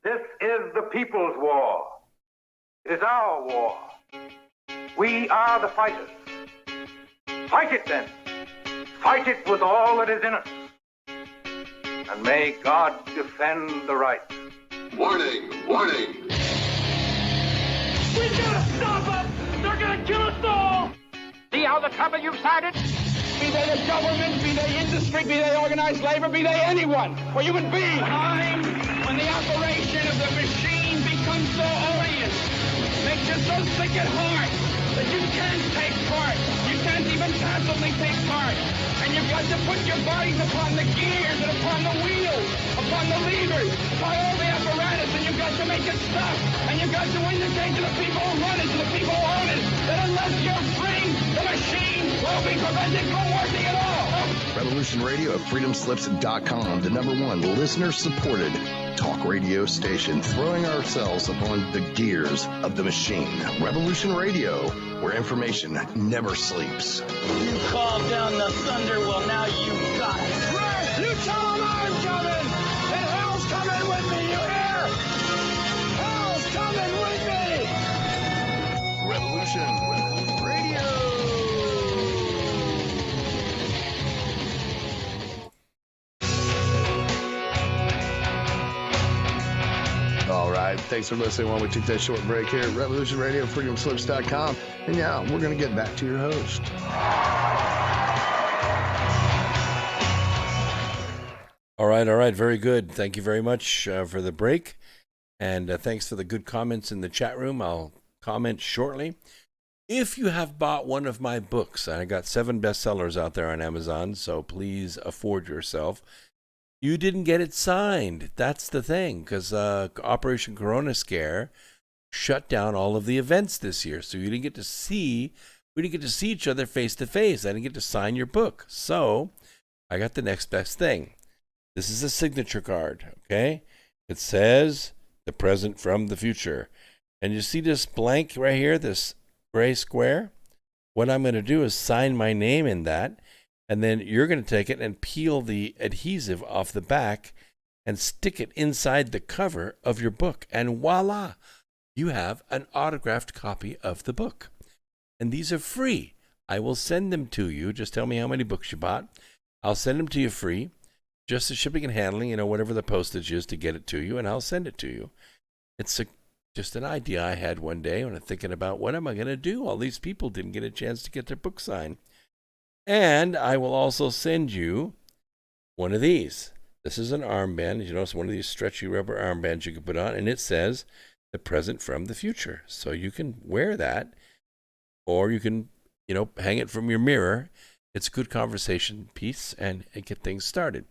This is the people's war. It is our war. We are the fighters. Fight it then. Fight it with all that is in us. And may God defend the right. Warning, warning. We gotta stop them! They're gonna kill us all! See how the trouble you've started? Be they the government, be they industry, be they organized labor, be they anyone, or human beings. Time when the operation of the machine becomes so odious, makes you so sick at heart that you can't take part. You can't even passively take part. And you've got to put your bodies upon the gears and upon the wheels, upon the levers, upon all the apparatus, and you've got to make it stop. And you've got to indicate to the people who run it, to the people who own it, that unless you're free, the machine will be prevented from working at all. Revolution Radio at freedomslips.com, the #1 listener-supported talk radio station, throwing ourselves upon the gears of the machine. Revolution Radio, where information never sleeps. You called down the thunder, well now you got it. Right, you tell them I'm coming, and hell's coming with me, you hear? Hell's coming with me! Revolution Radio. All right, thanks for listening while we took that short break here at Revolution Radio, freedomslips.com. And now we're going to get back to your host. All right. Very good. Thank you very much for the break. And thanks for the good comments in the chat room. I'll comment shortly. If you have bought one of my books, I got 7 bestsellers out there on Amazon, so please afford yourself. You didn't get it signed. That's the thing, because Operation Corona Scare shut down all of the events this year. So we didn't get to see each other face to face. I didn't get to sign your book. So I got the next best thing. This is a signature card, okay? It says the present from the future. And you see this blank right here, this gray square? What I'm going to do is sign my name in that. And then you're going to take it and peel the adhesive off the back and stick it inside the cover of your book. And voila, you have an autographed copy of the book. And these are free. I will send them to you. Just tell me how many books you bought. I'll send them to you free. just the shipping and handling, whatever the postage is to get it to you, and I'll send it to you. It's just an idea I had one day when I'm thinking about what am I going to do? All these people didn't get a chance to get their book signed. And I will also send you one of these. This is an armband. You notice one of these stretchy rubber armbands you can put on, and it says the present from the future. So you can wear that, or you can, hang it from your mirror. It's a good conversation piece and get things started.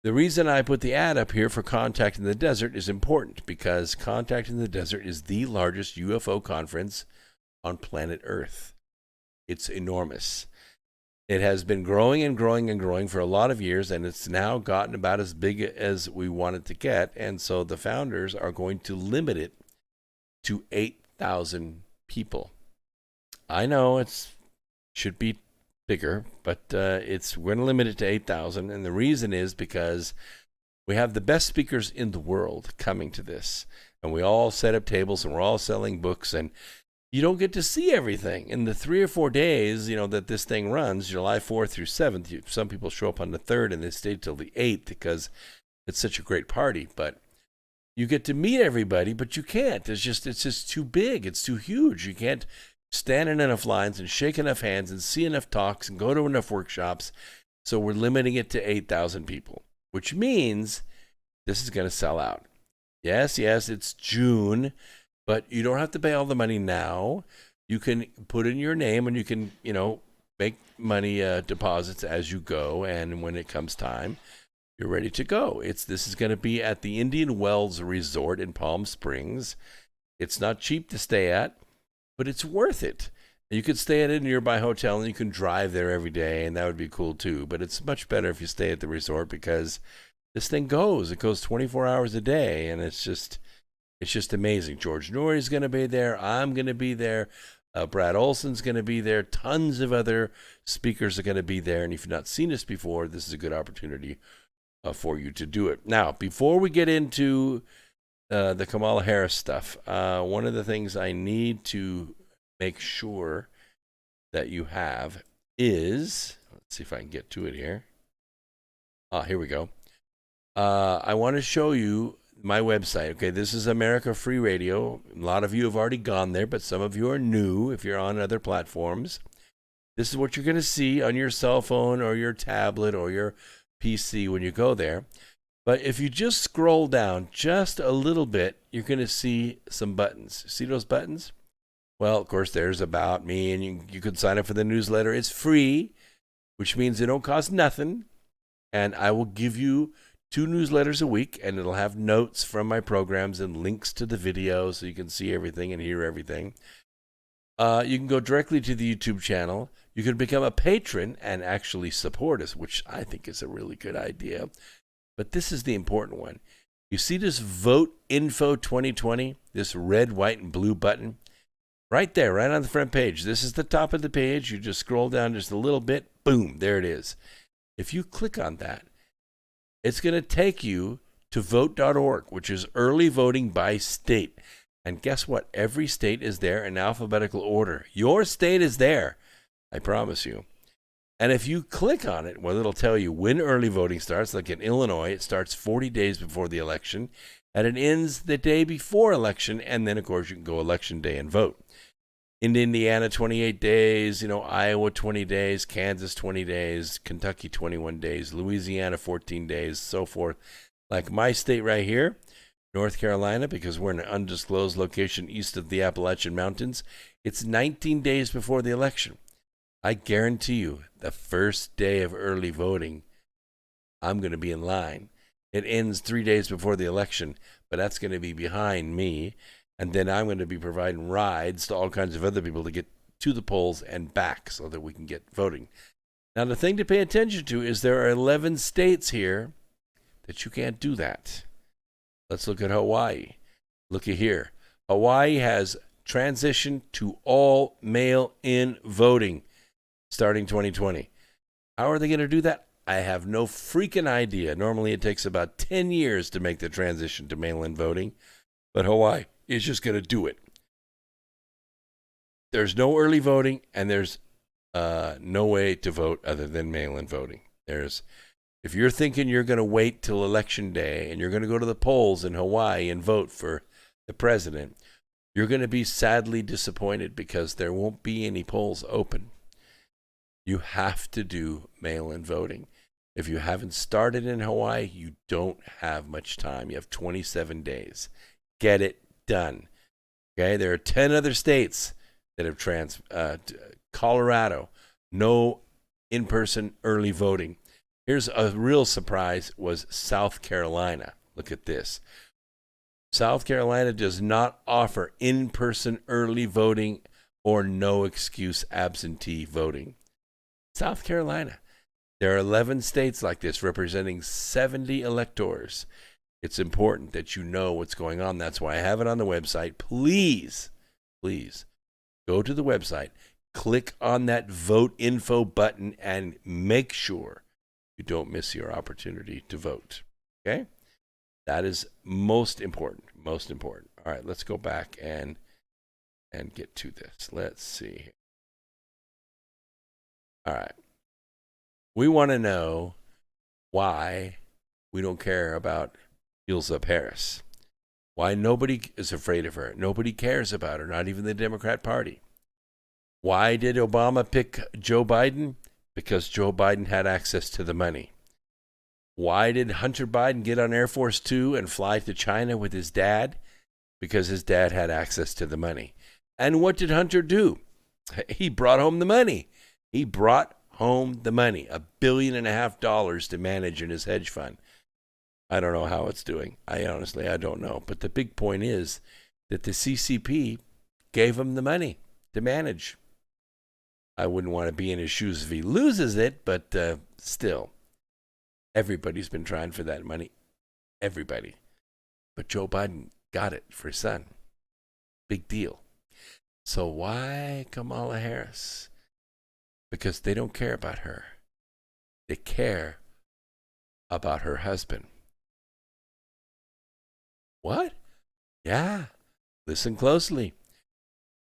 The reason I put the ad up here for Contact in the Desert is important because Contact in the Desert is the largest UFO conference on planet Earth. It's enormous. It has been growing and growing and growing for a lot of years, and it's now gotten about as big as we want it to get. And so the founders are going to limit it to 8,000 people. I know it should be bigger, but we're going to limit it to 8,000. And the reason is because we have the best speakers in the world coming to this. And we all set up tables and we're all selling books, and you don't get to see everything. In the 3 or 4 days, that this thing runs, July 4th through 7th, some people show up on the 3rd and they stay till the 8th because it's such a great party. But you get to meet everybody, but you can't. It's just too big. It's too huge. You can't stand in enough lines and shake enough hands and see enough talks and go to enough workshops. So we're limiting it to 8,000 people, which means this is going to sell out. Yes, it's June, but you don't have to pay all the money now. You can put in your name and you can, make money deposits as you go. And when it comes time, you're ready to go. This is going to be at the Indian Wells Resort in Palm Springs. It's not cheap to stay at, but it's worth it. You could stay at a nearby hotel and you can drive there every day, and that would be cool too. But it's much better if you stay at the resort because this thing goes. It goes 24 hours a day, and it's just amazing. George Norrie's going to be there. I'm going to be there. Brad Olson's going to be there. Tons of other speakers are going to be there. And if you've not seen us before, this is a good opportunity for you to do it. Now, before we get into the Kamala Harris stuff, one of the things I need to make sure that you have is, let's see if I can get to it here. Here we go. I want to show you my website. Okay, this is America Free Radio. A lot of you have already gone there, but some of you are new if you're on other platforms. This is what you're going to see on your cell phone or your tablet or your PC when you go there. But if you just scroll down just a little bit, you're going to see some buttons. See those buttons? Well, of course, there's About Me, and you can sign up for the newsletter. It's free, which means it don't cost nothing. And I will give you 2 newsletters a week, and it'll have notes from my programs and links to the video so you can see everything and hear everything. You can go directly to the YouTube channel. You can become a patron and actually support us, which I think is a really good idea. But this is the important one. You see this Vote Info 2020, this red, white, and blue button? Right there, right on the front page. This is the top of the page. You just scroll down just a little bit. Boom, there it is. If you click on that, it's going to take you to vote.org, which is early voting by state. And guess what? Every state is there in alphabetical order. Your state is there, I promise you. And if you click on it, well, it'll tell you when early voting starts. Like in Illinois, it starts 40 days before the election, and it ends the day before election. And then, of course, you can go election day and vote. In Indiana, 28 days, Iowa, 20 days, Kansas, 20 days, Kentucky, 21 days, Louisiana, 14 days, so forth. Like my state right here, North Carolina, because we're in an undisclosed location east of the Appalachian Mountains, it's 19 days before the election. I guarantee you, the first day of early voting, I'm going to be in line. It ends 3 days before the election, but that's going to be behind me. And then I'm going to be providing rides to all kinds of other people to get to the polls and back so that we can get voting. Now, the thing to pay attention to is there are 11 states here that you can't do that. Let's look at Hawaii. Look at here. Hawaii has transitioned to all mail-in voting starting 2020. How are they going to do that? I have no freaking idea. Normally it takes about 10 years to make the transition to mail-in voting, but Hawaii is just going to do it. There's no early voting, and there's no way to vote other than mail-in voting. If If you're thinking you're going to wait till election day and you're going to go to the polls in Hawaii and vote for the president, you're going to be sadly disappointed because there won't be any polls open. You have to do mail-in voting. If you haven't started in Hawaii, you don't have much time. You have 27 days. Get it done. Okay, there are 10 other states that have Colorado, no in-person early voting. Here's a real surprise was South Carolina. Look at this. South Carolina does not offer in-person early voting or no excuse absentee voting. South Carolina. There are 11 states like this representing 70 electors. It's important that you know what's going on. That's why I have it on the website. Please go to the website, click on that vote info button, and make sure you don't miss your opportunity to vote. Okay? That is most important. Most important. All right, let's go back and get to this. Let's see. All right. We want to know why we don't care about Heels Up Harris. Why nobody is afraid of her. Nobody cares about her, not even the Democrat Party. Why did Obama pick Joe Biden? Because Joe Biden had access to the money. Why did Hunter Biden get on Air Force Two and fly to China with his dad? Because his dad had access to the money. And what did Hunter do? He brought home the money. He brought home the money, $1.5 billion to manage in his hedge fund. I don't know how it's doing. I don't know. But the big point is that the CCP gave him the money to manage. I wouldn't want to be in his shoes if he loses it, but still, everybody's been trying for that money. Everybody. But Joe Biden got it for his son. Big deal. So why Kamala Harris? Because they don't care about her. They care about her husband. What? Yeah. Listen closely.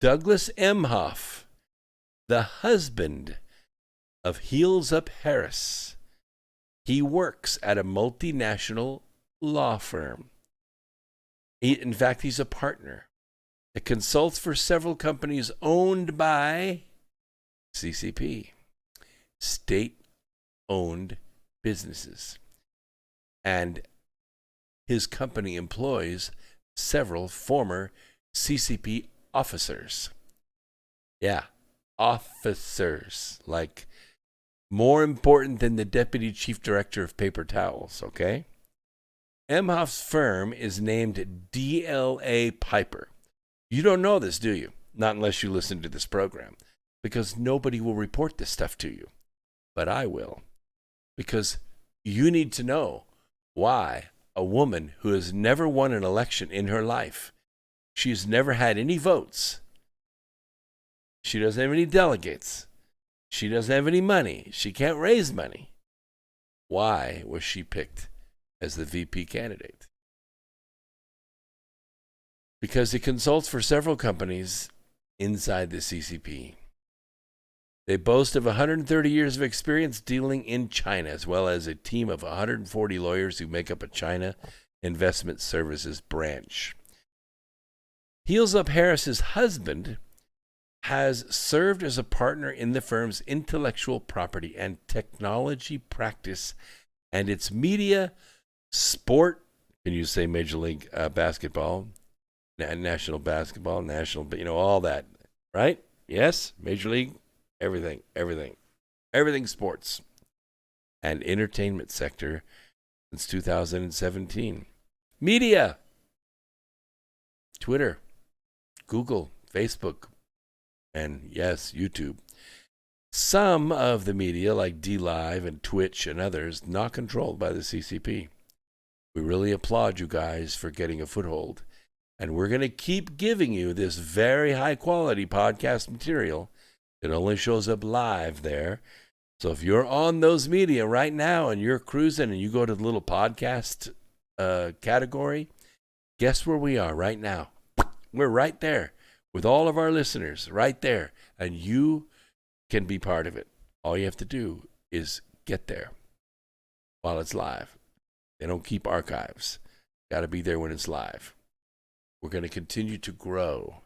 Douglas Emhoff, the husband of Heels Up Harris. He works at a multinational law firm. In fact, he's a partner. It consults for several companies owned by CCP, state-owned businesses. And his company employs several former CCP officers. Yeah, officers, like more important than the deputy chief director of paper towels, okay? Emhoff's firm is named DLA Piper. You don't know this, do you? Not unless you listen to this program, because nobody will report this stuff to you. But I will, because you need to know why a woman who has never won an election in her life, she's never had any votes, she doesn't have any delegates, she doesn't have any money, she can't raise money. Why was she picked as the VP candidate? Because he consults for several companies inside the CCP. They boast of 130 years of experience dealing in China, as well as a team of 140 lawyers who make up a China Investment Services branch. Heels Up Harris's husband has served as a partner in the firm's intellectual property and technology practice and its media, sport, can you say Major League Basketball, National Basketball, National, all that, right? Yes, Major League. Everything sports and entertainment sector since 2017. Media, Twitter, Google, Facebook, and yes, YouTube. Some of the media like DLive and Twitch and others not controlled by the CCP. We really applaud you guys for getting a foothold, and we're going to keep giving you this very high quality podcast material. It only shows up live there. So if you're on those media right now and you're cruising and you go to the little podcast category, guess where we are right now? We're right there with all of our listeners right there. And you can be part of it. All you have to do is get there. while it's live. They don't keep archives. Got to be there when it's live. We're going to continue to grow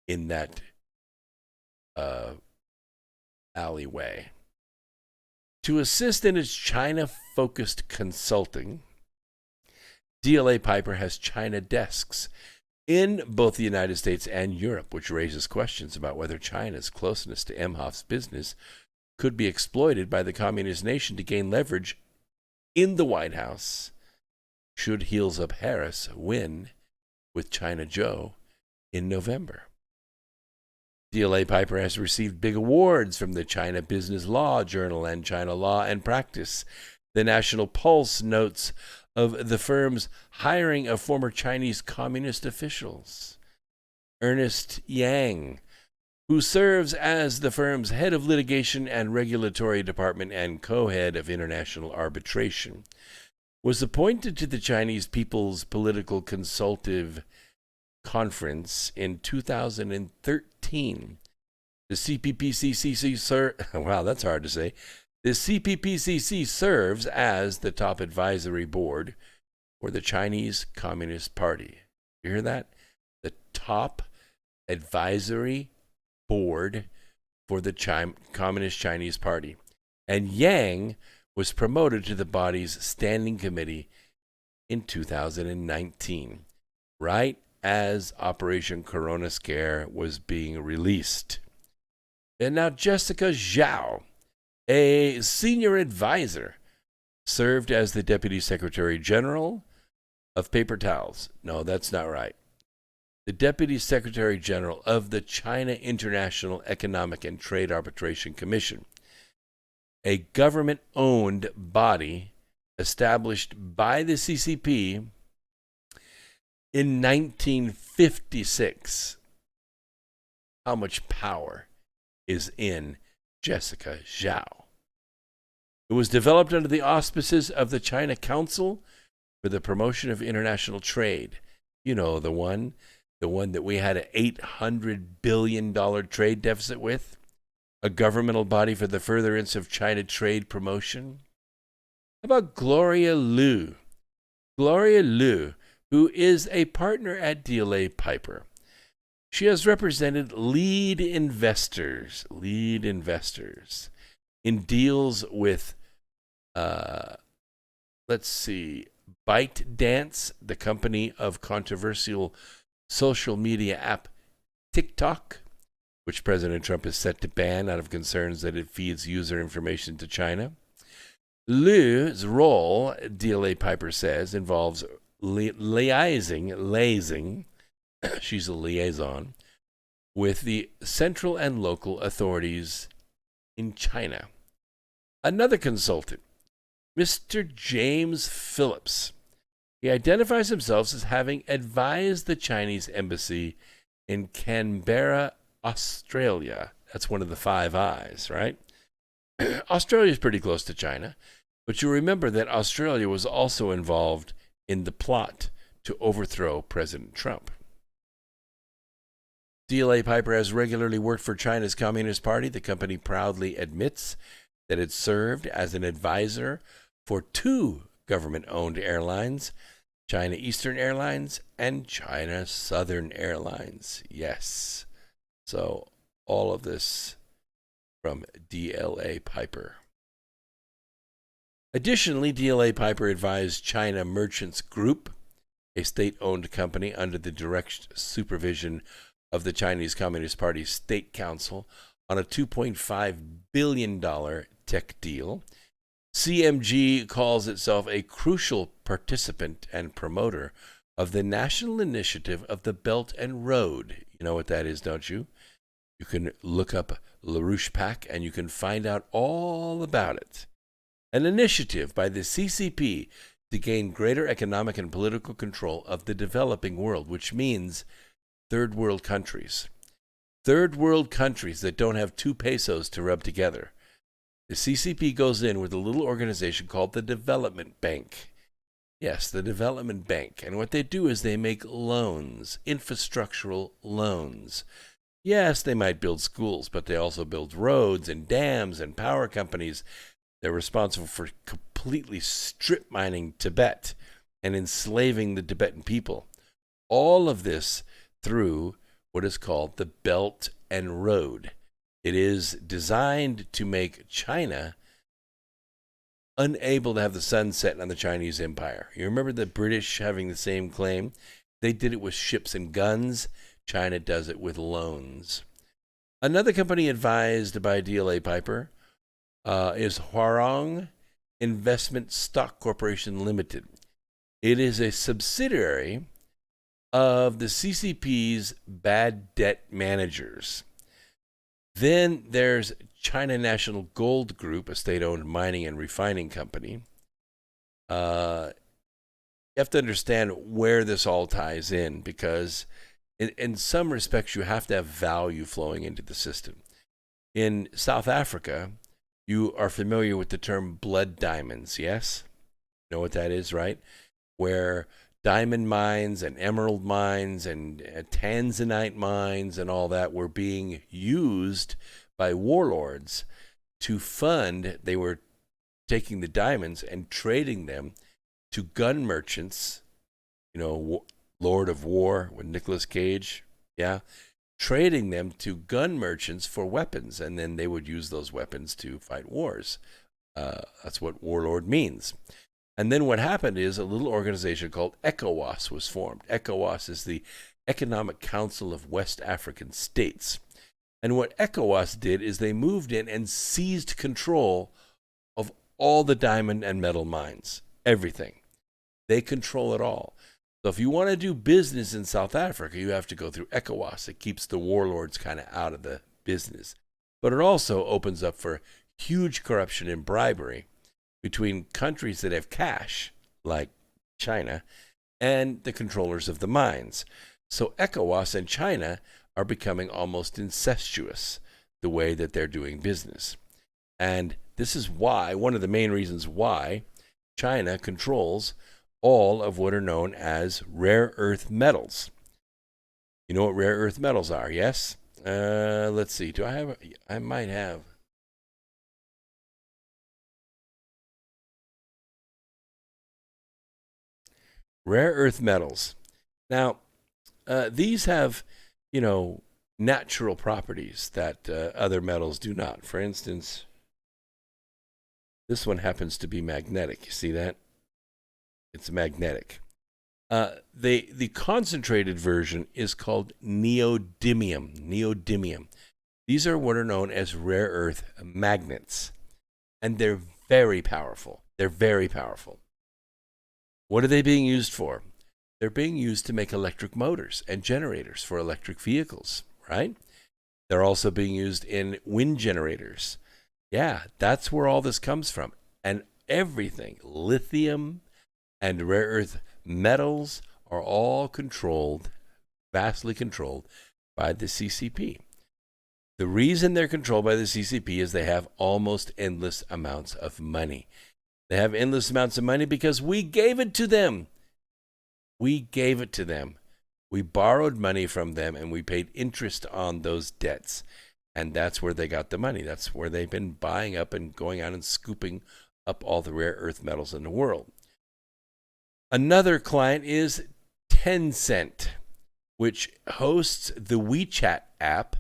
in that alleyway. To assist in its China-focused consulting, DLA Piper has China desks in both the United States and Europe, which raises questions about whether China's closeness to Emhoff's business could be exploited by the communist nation to gain leverage in the White House should Heels Up Harris win with China Joe in November. DLA Piper has received big awards from the China Business Law Journal and China Law and Practice. The National Pulse notes of the firm's hiring of former Chinese communist officials. Ernest Yang, who serves as the firm's head of litigation and regulatory department and co-head of international arbitration, was appointed to the Chinese People's Political Consultative Conference in 2013. The CPPCC wow, that's hard to say. The CPPCC serves as the top advisory board for the Chinese Communist Party. You hear that? The top advisory board for the Communist Chinese Party. And Yang was promoted to the body's standing committee in 2019, right as Operation Corona Scare was being released. And now Jessica Zhao, a senior advisor, served as the Deputy Secretary General of Paper Towels. No, that's not right. The Deputy Secretary General of the China International Economic and Trade Arbitration Commission, a government-owned body established by the CCP in 1956. How much power is in Jessica Zhao? It was developed under the auspices of the China Council for the Promotion of International Trade. You know, the one that we had an $800 billion trade deficit with, a governmental body for the furtherance of China trade promotion. How about Gloria Liu? Gloria Liu, who is a partner at DLA Piper. She has represented lead investors in deals with, ByteDance, the company of controversial social media app TikTok, which President Trump is set to ban out of concerns that it feeds user information to China. Liu's role, DLA Piper says, involves liaising, she's a liaison, with the central and local authorities in China. Another consultant, Mr. James Phillips. He identifies himself as having advised the Chinese embassy in Canberra, Australia. That's one of the Five Eyes, right? Australia is pretty close to China, but you remember that Australia was also involved in the plot to overthrow President Trump. DLA Piper has regularly worked for China's Communist Party. The company proudly admits that it served as an advisor for two government-owned airlines, China Eastern Airlines and China Southern Airlines. Yes. So all of this from DLA Piper. Additionally, DLA Piper advised China Merchants Group, a state-owned company under the direct supervision of the Chinese Communist Party State Council, on a $2.5 billion tech deal. CMG calls itself a crucial participant and promoter of the national initiative of the Belt and Road. You know what that is, don't you? You can look up LaRouche PAC and you can find out all about it. An initiative by the CCP to gain greater economic and political control of the developing world, which means third world countries. Third world countries that don't have 2 pesos to rub together. The CCP goes in with a little organization called the Development Bank. Yes, the Development Bank. And what they do is they make loans, infrastructural loans. Yes, they might build schools, but they also build roads and dams and power companies. They're responsible for completely strip mining Tibet and enslaving the Tibetan people. All of this through what is called the Belt and Road. It is designed to make China unable to have the sun set on the Chinese empire. You remember the British having the same claim? They did it with ships and guns. China does it with loans. Another company advised by DLA Piper is Huarong Investment Stock Corporation Limited. It is a subsidiary of the CCP's bad debt managers. Then there's China National Gold Group, a state-owned mining and refining company. You have to understand where this all ties in, because in some respects you have to have value flowing into the system. In South Africa, you are familiar with the term blood diamonds, yes? You know what that is, right? Where diamond mines and emerald mines and tanzanite mines and all that were being used by warlords to fund. They were taking the diamonds and trading them to gun merchants, you know, Lord of War with Nicolas Cage, yeah, trading them to gun merchants for weapons, and then they would use those weapons to fight wars. That's what warlord means. And then what happened is a little organization called ECOWAS was formed. ECOWAS is the Economic Council of West African States. And what ECOWAS did is they moved in and seized control of all the diamond and metal mines, everything. They control it all. So if you want to do business in South Africa, you have to go through ECOWAS. It keeps the warlords kind of out of the business. But it also opens up for huge corruption and bribery between countries that have cash, like China, and the controllers of the mines. So ECOWAS and China are becoming almost incestuous, the way that they're doing business. And this is why, one of the main reasons why China controls all of what are known as rare earth metals. You know what rare earth metals are, yes? Let's see. I might have. Rare earth metals. Now, these have, natural properties that other metals do not. For instance, this one happens to be magnetic. You see that? It's magnetic. The concentrated version is called neodymium. Neodymium. These are what are known as rare earth magnets, and they're very powerful. They're very powerful. What are they being used for? They're being used to make electric motors and generators for electric vehicles, right? They're also being used in wind generators. Yeah, that's where all this comes from. And everything, lithium and rare earth metals, are all controlled, vastly controlled by the CCP. The reason they're controlled by the CCP is they have almost endless amounts of money. They have endless amounts of money because we gave it to them. We gave it to them. We borrowed money from them and we paid interest on those debts. And that's where they got the money. That's where they've been buying up and going out and scooping up all the rare earth metals in the world. Another client is Tencent, which hosts the WeChat app.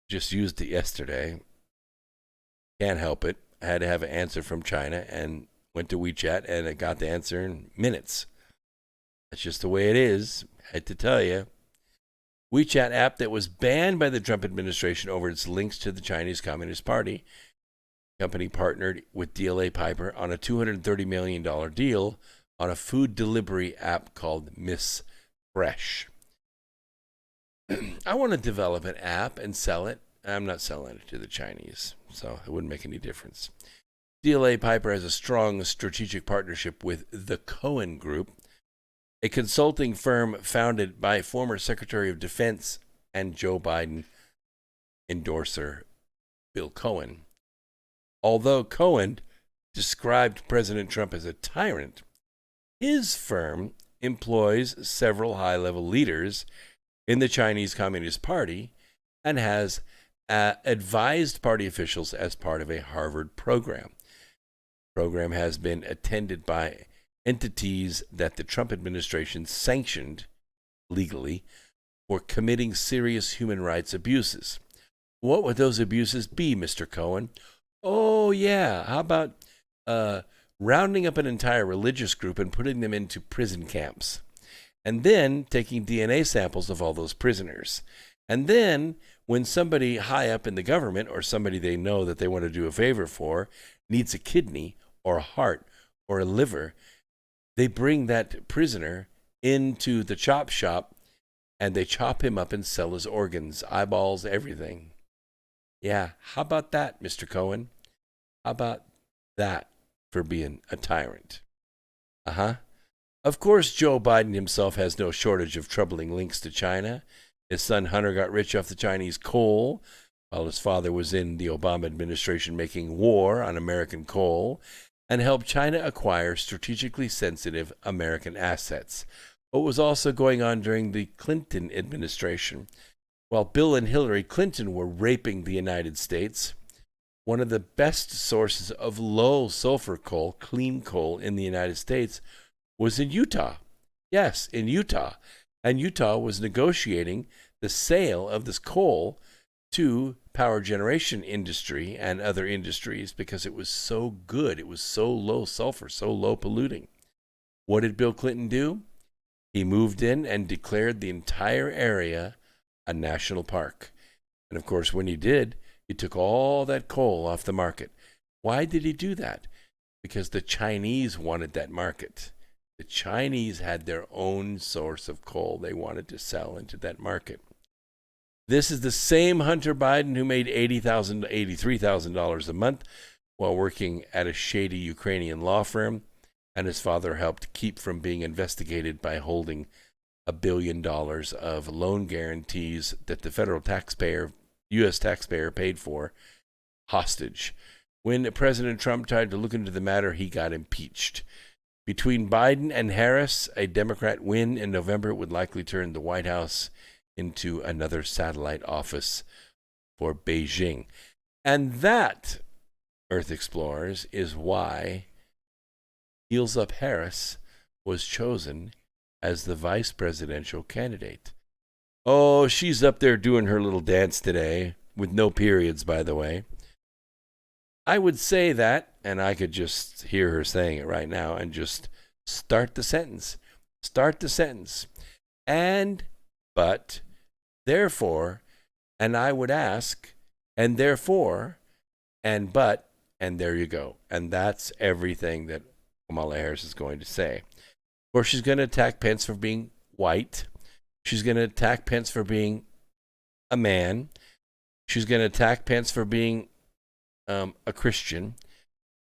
Just used it yesterday. Can't help it. I had to have an answer from China and went to WeChat and I got the answer in minutes. That's just the way it is. I had to tell you. WeChat app that was banned by the Trump administration over its links to the Chinese Communist Party. The company partnered with DLA Piper on a $230 million deal on a food delivery app called Miss Fresh. I want to develop an app and sell it. I'm not selling it to the Chinese, so it wouldn't make any difference. DLA Piper has a strong strategic partnership with the Cohen Group, a consulting firm founded by former Secretary of Defense and Joe Biden endorser Bill Cohen. Although Cohen described President Trump as a tyrant, his firm employs several high-level leaders in the Chinese Communist Party and has advised party officials as part of a Harvard program. program has been attended by entities that the Trump administration sanctioned legally for committing serious human rights abuses. What would those abuses be, Mr. Cohen? Oh, yeah. How about rounding up an entire religious group and putting them into prison camps? And then taking DNA samples of all those prisoners. And then when somebody high up in the government or somebody they know that they want to do a favor for needs a kidney or a heart or a liver, they bring that prisoner into the chop shop and they chop him up and sell his organs, eyeballs, everything. Yeah, how about that, Mr. Cohen? How about that for being a tyrant? Of course, Joe Biden himself has no shortage of troubling links to China. His son Hunter got rich off the Chinese coal, while his father was in the Obama administration making war on American coal, and helped China acquire strategically sensitive American assets. What was also going on during the Clinton administration? While Bill and Hillary Clinton were raping the United States, one of the best sources of low sulfur coal, clean coal in the United States was in Utah. Yes, in Utah. And Utah was negotiating the sale of this coal to power generation industry and other industries because it was so good. It was so low sulfur, so low polluting. What did Bill Clinton do? He moved in and declared the entire area a national park. And of course, when he did, he took all that coal off the market. Why did he do that? Because the Chinese wanted that market. The Chinese had their own source of coal they wanted to sell into that market. This is the same Hunter Biden who made $80,000 to $83,000 a month while working at a shady Ukrainian law firm, and his father helped keep from being investigated by holding $1 billion of loan guarantees that the federal taxpayer, U.S. taxpayer, paid for hostage. When President Trump tried to look into the matter, he got impeached. Between Biden and Harris, a Democrat win in November would likely turn the White House into another satellite office for Beijing. And that, Earth Explorers, is why Heels Up Harris was chosen as the vice presidential candidate. Oh, she's up there doing her little dance today, with no periods, by the way. I would say that, and I could just hear her saying it right now, and just start the sentence. Start the sentence. And, but, therefore, and I would ask, and therefore, and but, and there you go. And that's everything that Kamala Harris is going to say. Of course, she's going to attack Pence for being white. She's going to attack Pence for being a man. She's going to attack Pence for being a Christian.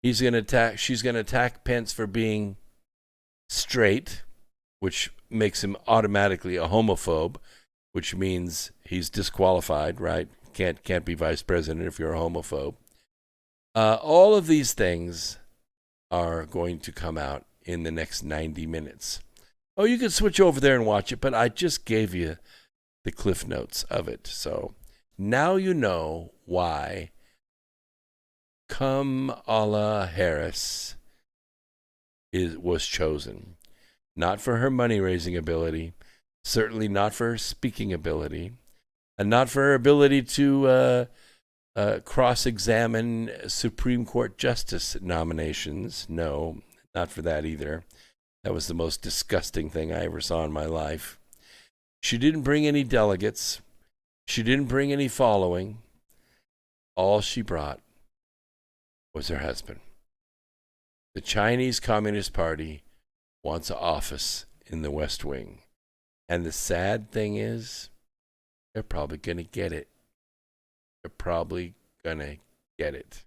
She's going to attack Pence for being straight, which makes him automatically a homophobe, which means he's disqualified, right? Can't be vice president if you're a homophobe. All of these things are going to come out in the next 90 minutes. Oh, you can switch over there and watch it, but I just gave you the cliff notes of it. So now you know why Kamala Harris was chosen. Not for her money-raising ability, certainly not for her speaking ability, and not for her ability to cross-examine Supreme Court justice nominations. No, not for that either. That was the most disgusting thing I ever saw in my life. She didn't bring any delegates. She didn't bring any following. All she brought was her husband. The Chinese Communist Party wants an office in the West Wing. And the sad thing is, they're probably going to get it. They're probably going to get it.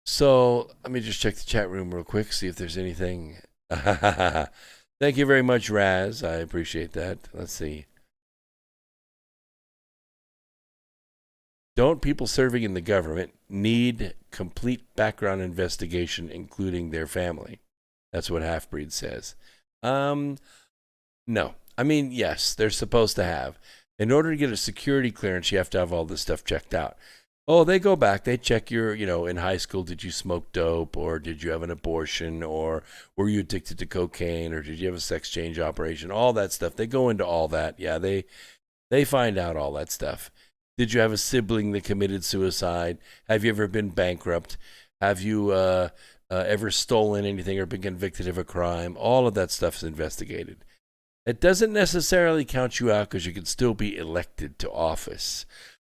So let me just check the chat room real quick, see if there's anything. Thank you very much, Raz. I appreciate that. Let's see. Don't people serving in the government need complete background investigation, including their family? That's what Halfbreed says. No. I mean, yes, they're supposed to have. In order to get a security clearance, you have to have all this stuff checked out. Oh, they go back. They check your, in high school, did you smoke dope, or did you have an abortion, or were you addicted to cocaine, or did you have a sex change operation? All that stuff. They go into all that. Yeah, they find out all that stuff. Did you have a sibling that committed suicide? Have you ever been bankrupt? Have you ever stolen anything or been convicted of a crime? All of that stuff is investigated. It doesn't necessarily count you out because you can still be elected to office.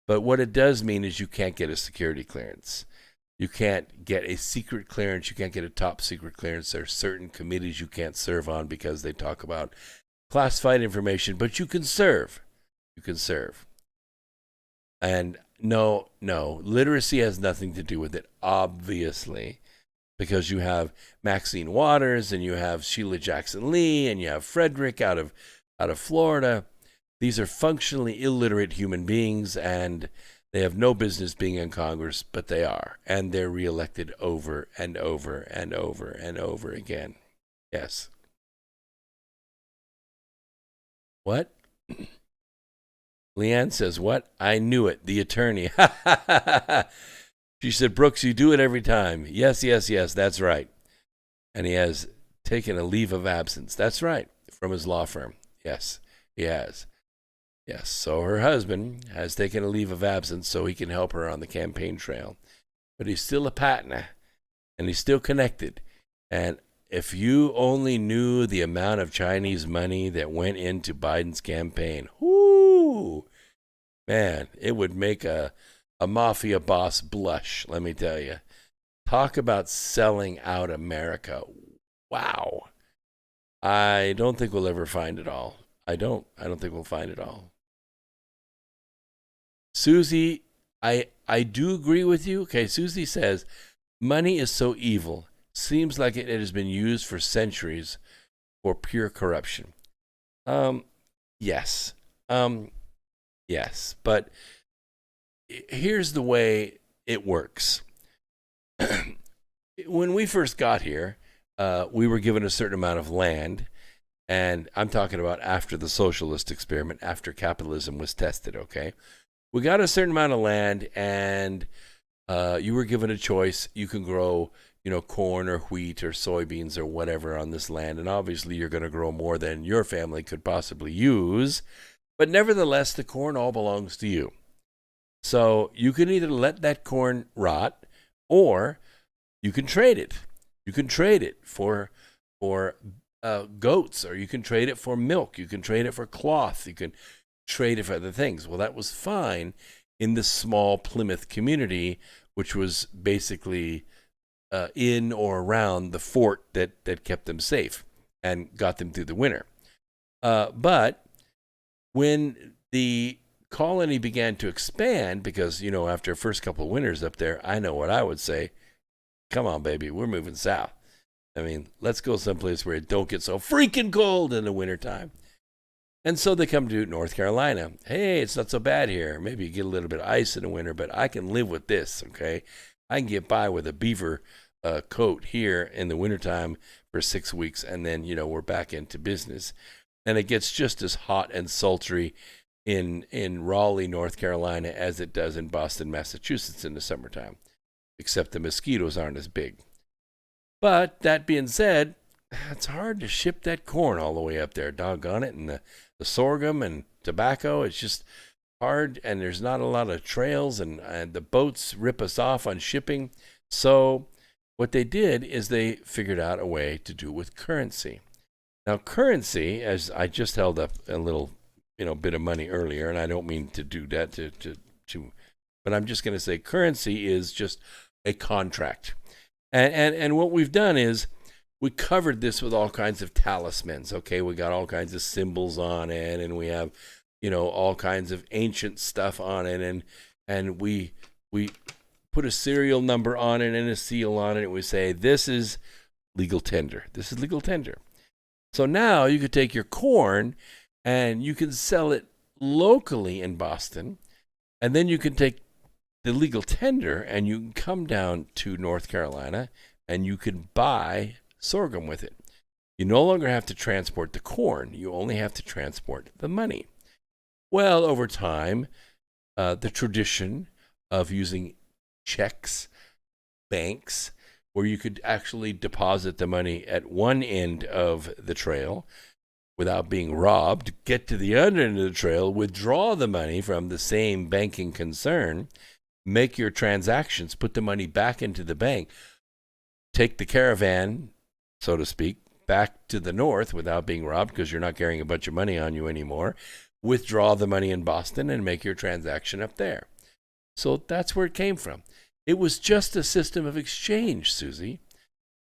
But what it does mean is you can't get a security clearance. You can't get a secret clearance. You can't get a top secret clearance. There are certain committees you can't serve on because they talk about classified information, but you can serve. You can serve. And no, literacy has nothing to do with it, obviously, because you have Maxine Waters and you have Sheila Jackson Lee and you have Frederick out of Florida. These are functionally illiterate human beings, and they have no business being in Congress, but they are. And they're reelected over and over and over and over again. Yes. What? Leanne says, what? I knew it. The attorney. She said, Brooks, you do it every time. Yes, that's right. And he has taken a leave of absence. That's right. From his law firm. Yes, he has. Yes, so her husband has taken a leave of absence so he can help her on the campaign trail. But he's still a partner, and he's still connected. And if you only knew the amount of Chinese money that went into Biden's campaign, whoo, man, it would make a mafia boss blush, let me tell you. Talk about selling out America. Wow. I don't think we'll ever find it all. I don't think we'll find it all. Susie, I do agree with you. Okay, Susie says, money is so evil. Seems like it has been used for centuries for pure corruption. Yes. Yes. But here's the way it works. When we first got here, we were given a certain amount of land. And I'm talking about after the socialist experiment, after capitalism was tested, okay? We got a certain amount of land, and you were given a choice. You can grow, corn or wheat or soybeans or whatever on this land. And obviously you're going to grow more than your family could possibly use. But nevertheless, the corn all belongs to you. So you can either let that corn rot, or you can trade it. You can trade it for goats, or you can trade it for milk. You can trade it for cloth. You can trade it for other things. Well, that was fine in the small Plymouth community, which was basically in or around the fort that kept them safe and got them through the winter. But when the colony began to expand, because, after the first couple of winters up there, I know what I would say. Come on, baby, we're moving south. I mean, let's go someplace where it don't get so freaking cold in the wintertime. And so they come to North Carolina. Hey, it's not so bad here. Maybe you get a little bit of ice in the winter, but I can live with this, okay? I can get by with a beaver coat here in the wintertime for 6 weeks, and then, we're back into business. And it gets just as hot and sultry in Raleigh, North Carolina, as it does in Boston, Massachusetts in the summertime, except the mosquitoes aren't as big. But that being said, it's hard to ship that corn all the way up there, doggone it, and the sorghum and tobacco. It's just hard, and there's not a lot of trails, and the boats rip us off on shipping. So what they did is they figured out a way to do with currency. Now, currency, as I just held up a little, bit of money earlier, and I don't mean to do that but I'm just going to say currency is just a contract. And what we've done is we covered this with all kinds of talismans. Okay, we got all kinds of symbols on it, and we have, all kinds of ancient stuff on it, and we put a serial number on it and a seal on it, and we say this is legal tender. This is legal tender. So now you could take your corn and you can sell it locally in Boston, and then you can take the legal tender and you can come down to North Carolina and you can buy sorghum with it. You no longer have to transport the corn. You only have to transport the money. Well, over time, the tradition of using checks, banks, where you could actually deposit the money at one end of the trail without being robbed, get to the other end of the trail, withdraw the money from the same banking concern, make your transactions, put the money back into the bank, take the caravan, so to speak, back to the north without being robbed because you're not carrying a bunch of money on you anymore, withdraw the money in Boston and make your transaction up there. So that's where it came from. It was just a system of exchange, Susie.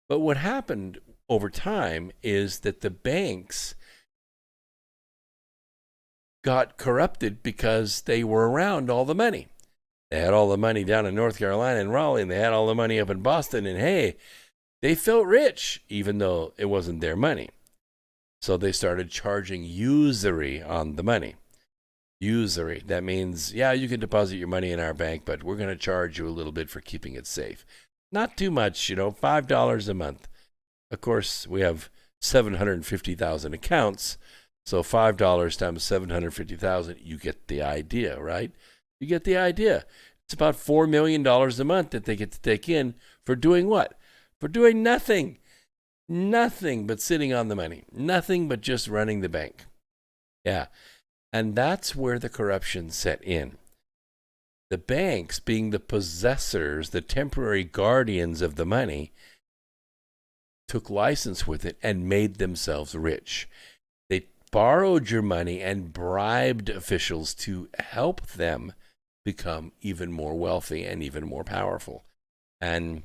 But what happened over time is that the banks got corrupted because they were around all the money. They had all the money down in North Carolina and Raleigh, and they had all the money up in Boston, and hey, they felt rich, even though it wasn't their money. So they started charging usury on the money. Usury. That means, yeah, you can deposit your money in our bank, but we're going to charge you a little bit for keeping it safe. Not too much, $5 a month. Of course, we have 750,000 accounts, so $5 times 750,000, you get the idea, right? You get the idea. It's about $4 million a month that they get to take in for doing what? For doing nothing. Nothing but sitting on the money. Nothing but just running the bank. Yeah. And that's where the corruption set in. The banks, being the possessors, the temporary guardians of the money, took license with it and made themselves rich. They borrowed your money and bribed officials to help them become even more wealthy and even more powerful. And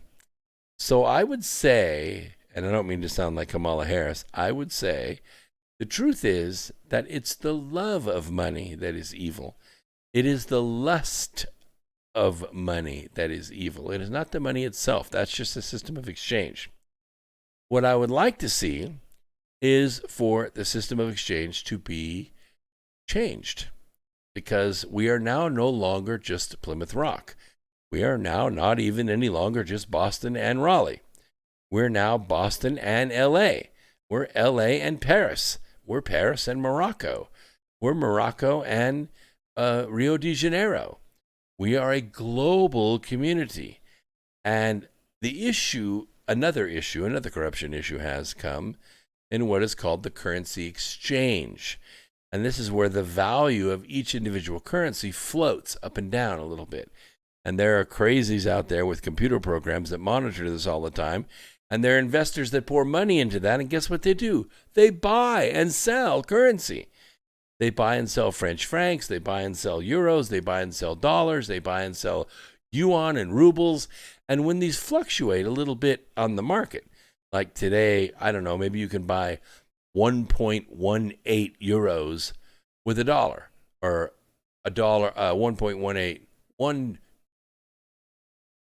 so I would say, and I don't mean to sound like Kamala Harris, I would say the truth is that it's the love of money that is evil. It is the lust of money that is evil. It is not the money itself. That's just a system of exchange. What I would like to see is for the system of exchange to be changed, because we are now no longer just Plymouth Rock. We are now not even any longer just Boston and Raleigh. We're now Boston and L.A. We're L.A. and Paris. We're Paris and Morocco. We're Morocco and Rio de Janeiro. We are a global community. And the issue, another corruption issue has come in what is called the currency exchange. And this is where the value of each individual currency floats up and down a little bit. And there are crazies out there with computer programs that monitor this all the time. And there are investors that pour money into that. And guess what they do? They buy and sell currency. They buy and sell French francs. They buy and sell euros. They buy and sell dollars. They buy and sell yuan and rubles. And when these fluctuate a little bit on the market, like today, I don't know, maybe you can buy 1.18 euros with a dollar, or a dollar, 1.18. 1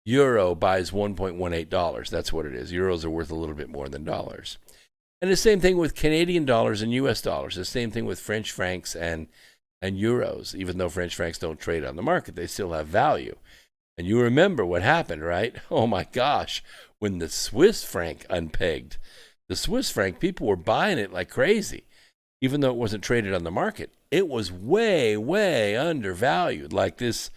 euro buys $1.18. That's what it is. Euros are worth a little bit more than dollars. And the same thing with Canadian dollars and US dollars. The same thing with French francs and euros. Even though French francs don't trade on the market, they still have value. And you remember what happened, right? Oh my gosh, when the Swiss franc unpegged. The Swiss franc, people were buying it like crazy. Even though it wasn't traded on the market, it was way, way undervalued. Like this,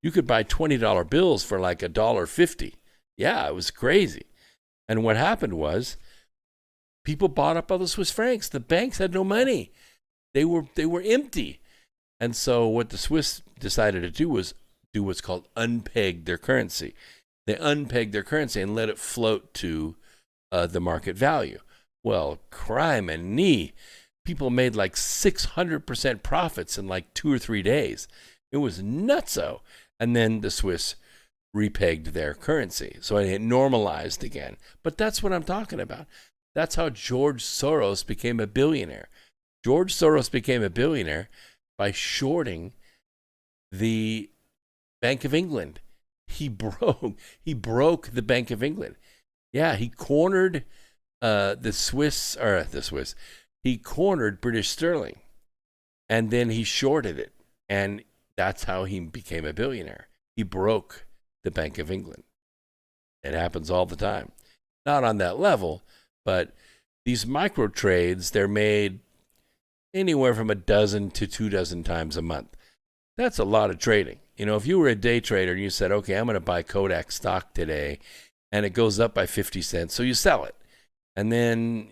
you could buy $20 bills for like $1.50. Yeah, it was crazy. And what happened was people bought up all the Swiss francs. The banks had no money. They were empty. And so what the Swiss decided to do was do what's called unpeg their currency. They unpegged their currency and let it float to the market value. Well, crime and knee. People made like 600% profits in like 2 or 3 days. It was nutso. And then the Swiss repegged their currency. So it normalized again. But that's what I'm talking about. That's how George Soros became a billionaire. George Soros became a billionaire by shorting the Bank of England. He broke the Bank of England. Yeah, he cornered he cornered British sterling, and then he shorted it, and that's how he became a billionaire. He broke the Bank of England. It happens all the time. Not on that level, but these micro trades, they're made anywhere from 12 to 24 times a month. That's a lot of trading. If you were a day trader and you said, okay, I'm going to buy Kodak stock today, and it goes up by 50 cents, so you sell it. And then,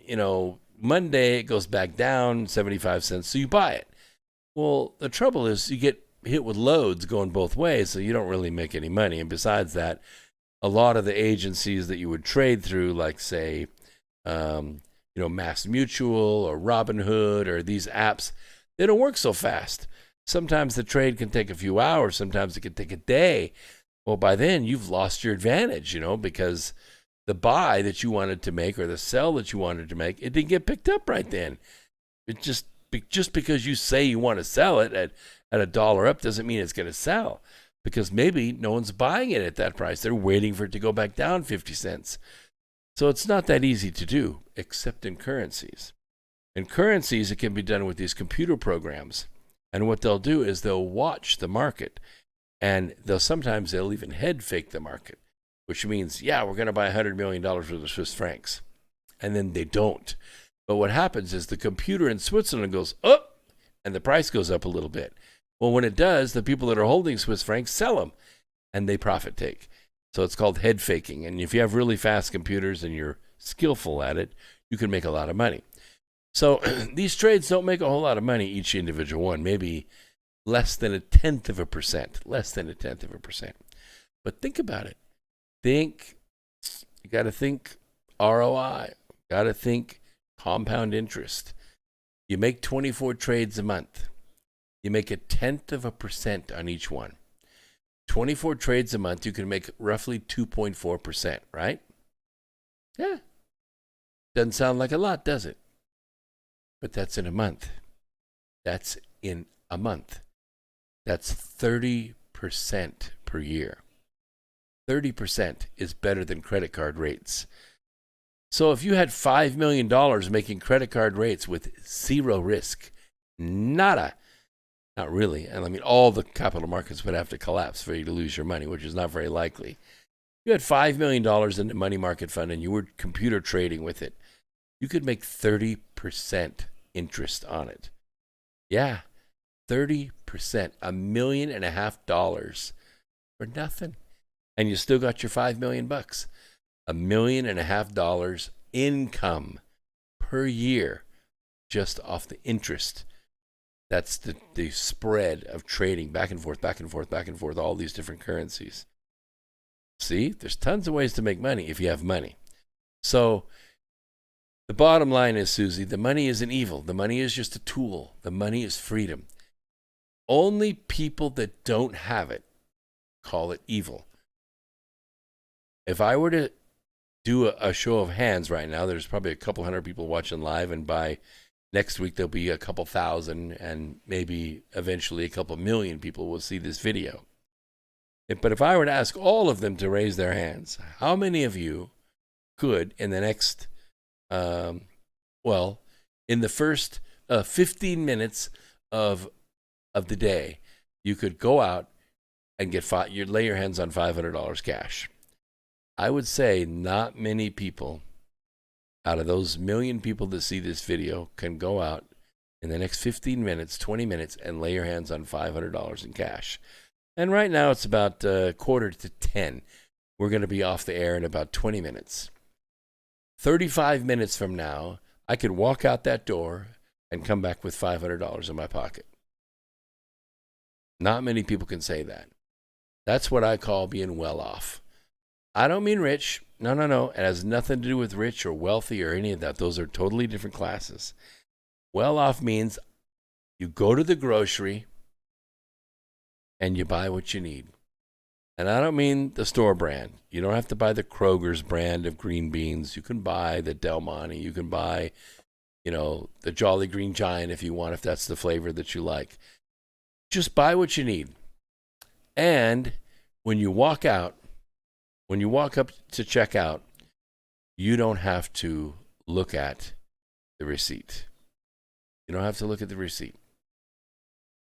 Monday it goes back down 75 cents, so you buy it. Well, the trouble is you get hit with loads going both ways, so you don't really make any money. And besides that, a lot of the agencies that you would trade through, like, say, Mass Mutual or Robinhood or these apps, they don't work so fast. Sometimes the trade can take a few hours. Sometimes it can take a day. Well, by then you've lost your advantage, because the buy that you wanted to make or the sell that you wanted to make, it didn't get picked up right then. It just because you say you want to sell it at $1 up doesn't mean it's going to sell, because maybe no one's buying it at that price. They're waiting for it to go back down 50 cents. So it's not that easy to do, except in currencies. In currencies, it can be done with these computer programs. And what they'll do is they'll watch the market, and sometimes they'll even head fake the market, which means, we're going to buy $100 million worth of Swiss francs. And then they don't. But what happens is the computer in Switzerland goes up, and the price goes up a little bit. Well, when it does, the people that are holding Swiss francs sell them, and they profit take. So it's called head faking. And if you have really fast computers and you're skillful at it, you can make a lot of money. So these trades don't make a whole lot of money, each individual one, maybe less than 0.1%. But think about it. You got to think ROI, got to think compound interest. You make 24 trades a month. You make 0.1% on each one. 24 trades a month, you can make roughly 2.4%, right? Yeah. Doesn't sound like a lot, does it? But that's in a month. That's 30% per year. 30% is better than credit card rates. So if you had $5 million making credit card rates with zero risk, nada, not really. And I mean, all the capital markets would have to collapse for you to lose your money, which is not very likely. You had $5 million in the money market fund and you were computer trading with it. You could make 30% interest on it. Yeah, 30%, $1.5 million for nothing. And you still got your $5 million. $1.5 million income per year just off the interest. That's the spread of trading back and forth, all these different currencies. See, there's tons of ways to make money if you have money. So the bottom line is, Susie, the money isn't evil. The money is just a tool. The money is freedom. Only people that don't have it call it evil. If I were to do a show of hands right now, there's probably a couple hundred people watching live, and by next week there'll be a couple thousand, and maybe eventually a couple million people will see this video. But if I were to ask all of them to raise their hands, how many of you could, in the next, in the first 15 minutes of the day, you could go out and you'd lay your hands on $500 cash? I would say not many people out of those million people that see this video can go out in the next 15 minutes, 20 minutes, and lay your hands on $500 in cash. And right now it's about 9:45. We're going to be off the air in about 20 minutes. 35 minutes from now, I could walk out that door and come back with $500 in my pocket. Not many people can say that. That's what I call being well off. I don't mean rich. No. It has nothing to do with rich or wealthy or any of that. Those are totally different classes. Well off means you go to the grocery and you buy what you need. And I don't mean the store brand. You don't have to buy the Kroger's brand of green beans. You can buy the Del Monte. You can buy, the Jolly Green Giant if you want, if that's the flavor that you like. Just buy what you need. And when you walk up to check out, you don't have to look at the receipt. You don't have to look at the receipt.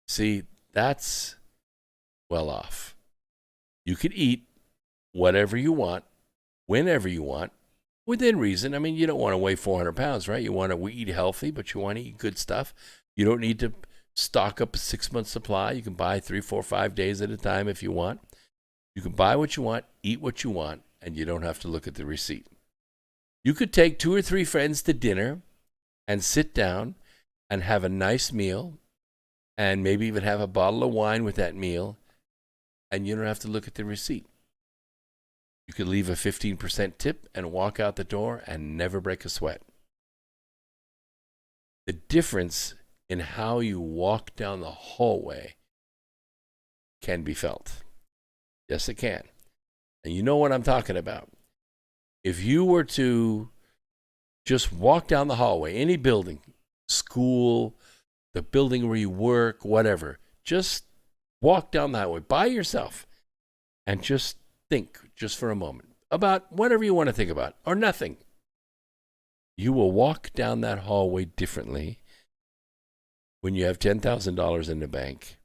See, that's well off. You could eat whatever you want, whenever you want, within reason. I mean, you don't want to weigh 400 pounds, right? You want to eat healthy, but you want to eat good stuff. You don't need to stock up a 6-month supply. You can buy 3, 4, 5 days at a time if you want. You can buy what you want, eat what you want, and you don't have to look at the receipt. You could take 2 or 3 friends to dinner and sit down and have a nice meal and maybe even have a bottle of wine with that meal, and you don't have to look at the receipt. You could leave a 15% tip and walk out the door and never break a sweat. The difference in how you walk down the hallway can be felt. Yes, it can. And you know what I'm talking about. If you were to just walk down the hallway, any building, school, the building where you work, whatever, just walk down the hallway by yourself and just think just for a moment about whatever you want to think about or nothing. You will walk down that hallway differently when you have $10,000 in the bank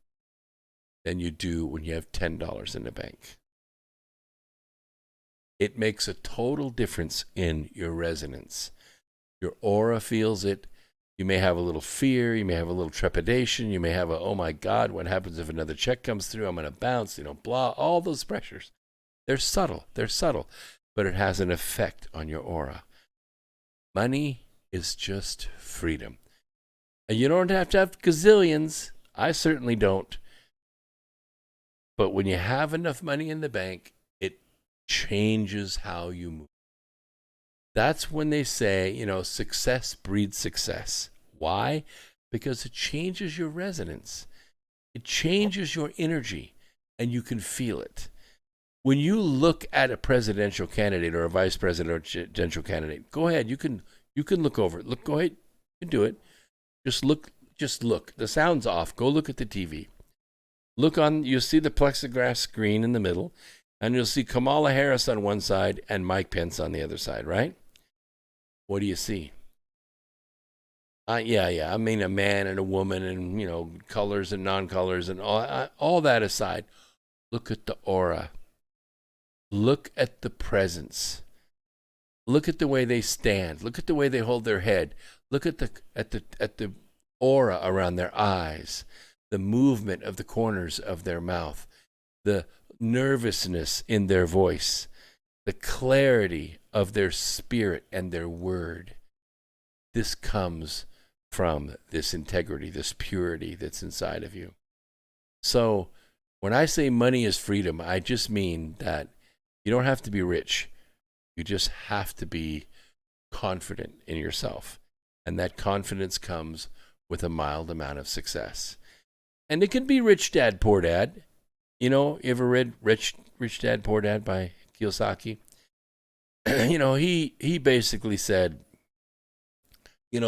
than you do when you have $10 in the bank. It makes a total difference in your resonance. Your aura feels it. You may have a little fear. You may have a little trepidation. You may have a, oh my God, what happens if another check comes through? I'm going to bounce, blah, all those pressures. They're subtle, but it has an effect on your aura. Money is just freedom. And you don't have to have gazillions. I certainly don't. But when you have enough money in the bank, it changes how you move. That's when they say, success breeds success. Why? Because it changes your resonance. It changes your energy, and you can feel it. When you look at a presidential candidate or a vice presidential candidate, go ahead. You can look over it. Go ahead. You can do it. Just look. The sound's off. Go look at the TV. You'll see the plexiglass screen in the middle, and you'll see Kamala Harris on one side and Mike Pence on the other side, right? What do you see? Yeah. I mean, a man and a woman and, colors and non-colors and all that aside, look at the aura. Look at the presence. Look at the way they stand. Look at the way they hold their head. Look at the aura around their eyes, the movement of the corners of their mouth, the nervousness in their voice, the clarity of their spirit and their word. This comes from this integrity, this purity that's inside of you. So when I say money is freedom, I just mean that you don't have to be rich. You just have to be confident in yourself. And that confidence comes with a mild amount of success. And it can be Rich Dad, Poor Dad. You ever read Rich Dad, Poor Dad by Kiyosaki? He basically said,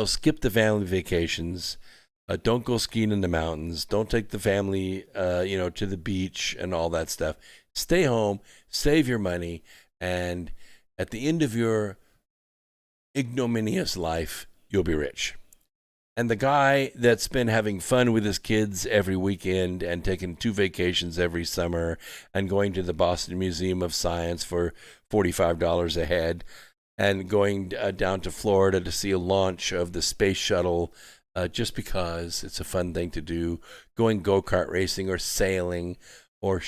skip the family vacations. Don't go skiing in the mountains. Don't take the family, to the beach and all that stuff. Stay home, save your money, and at the end of your ignominious life, you'll be rich. And the guy that's been having fun with his kids every weekend and taking 2 vacations every summer and going to the Boston Museum of Science for $45 a head and going down to Florida to see a launch of the space shuttle just because it's a fun thing to do, going go-kart racing or sailing or,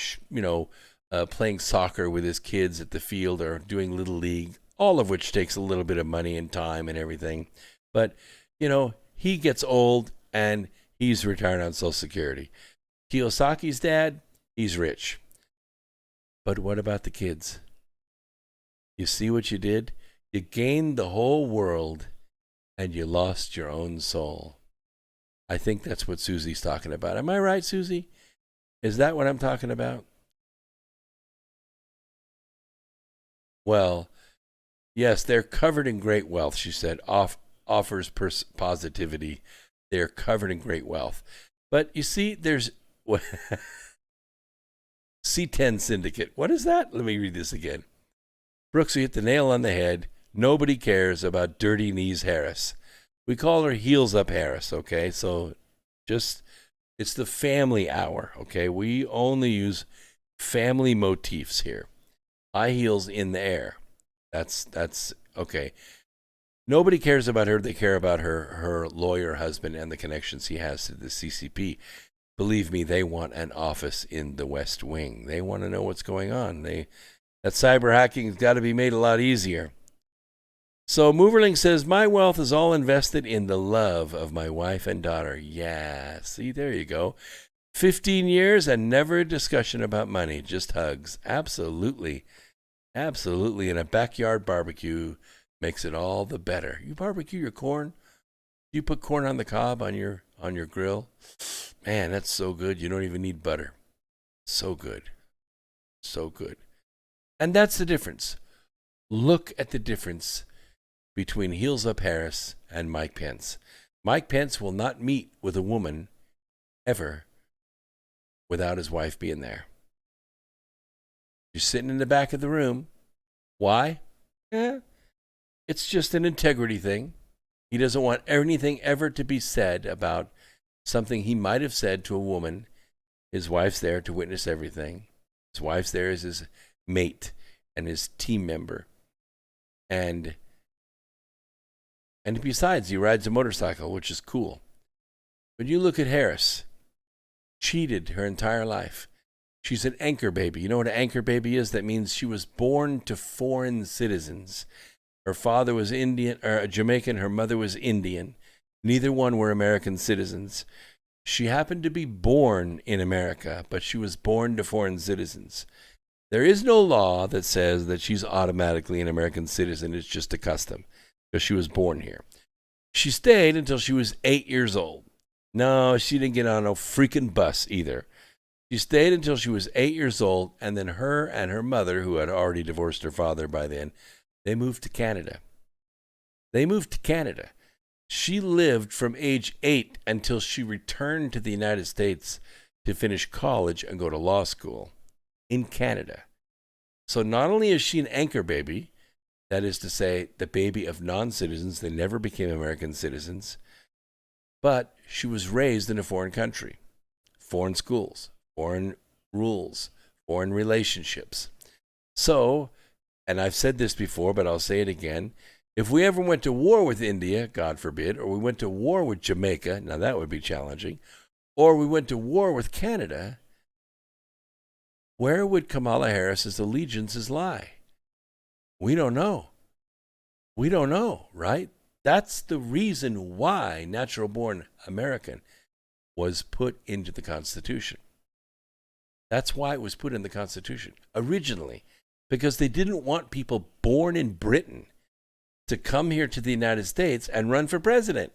playing soccer with his kids at the field or doing Little League, all of which takes a little bit of money and time and everything. But, he gets old and he's retired on Social Security. Kiyosaki's dad, he's rich. But what about the kids? You see what you did? You gained the whole world and you lost your own soul. I think that's what Susie's talking about. Am I right, Susie? Is that what I'm talking about? Well, yes, they're covered in great wealth, she said. Offers positivity. They're covered in great wealth. But you see, there's C10 Syndicate. What is that? Let me read this again. Brooks, you hit the nail on the head. Nobody cares about Dirty Knees Harris. We call her Heels Up Harris, okay? So it's the family hour, okay? We only use family motifs here. High heels in the air. That's okay. Nobody cares about her. They care about her lawyer husband and the connections he has to the CCP. Believe me, they want an office in the West Wing. They want to know what's going on. That cyber hacking has got to be made a lot easier. So Moverling says, my wealth is all invested in the love of my wife and daughter. Yeah, see, there you go. 15 years and never a discussion about money, just hugs. Absolutely. Absolutely. And a backyard barbecue makes it all the better. You barbecue your corn? You put corn on the cob on your grill? Man, that's so good. You don't even need butter. So good. So good. And that's the difference. Look at the difference between Heels Up Harris and Mike Pence. Mike Pence will not meet with a woman ever without his wife being there. You're sitting in the back of the room. Why? It's just an integrity thing. He doesn't want anything ever to be said about something he might have said to a woman. His wife's there to witness everything. His wife's there as his mate and his team member. And besides, he rides a motorcycle, which is cool. When you look at Harris, cheated her entire life. She's an anchor baby. You know what an anchor baby is? That means she was born to foreign citizens. Her father was Jamaican. Her mother was Indian. Neither one were American citizens. She happened to be born in America, but she was born to foreign citizens. There is no law that says that she's automatically an American citizen. It's just a custom because she was born here. She stayed until she was 8 years old. No, she didn't get on a freaking bus either. She stayed until she was 8 years old, and then her and her mother, who had already divorced her father by then, they moved to Canada. She lived from age 8 until she returned to the United States to finish college and go to law school in Canada. So not only is she an anchor baby, that is to say, the baby of non-citizens, they never became American citizens, but she was raised in a foreign country, foreign schools, foreign rules, foreign relationships. So, and I've said this before, but I'll say it again, if we ever went to war with India, God forbid, or we went to war with Jamaica, now that would be challenging, or we went to war with Canada, where would Kamala Harris's allegiances lie? We don't know. We don't know, right? That's the reason why natural-born American was put into the Constitution. That's why it was put in the Constitution originally, because they didn't want people born in Britain to come here to the United States and run for president.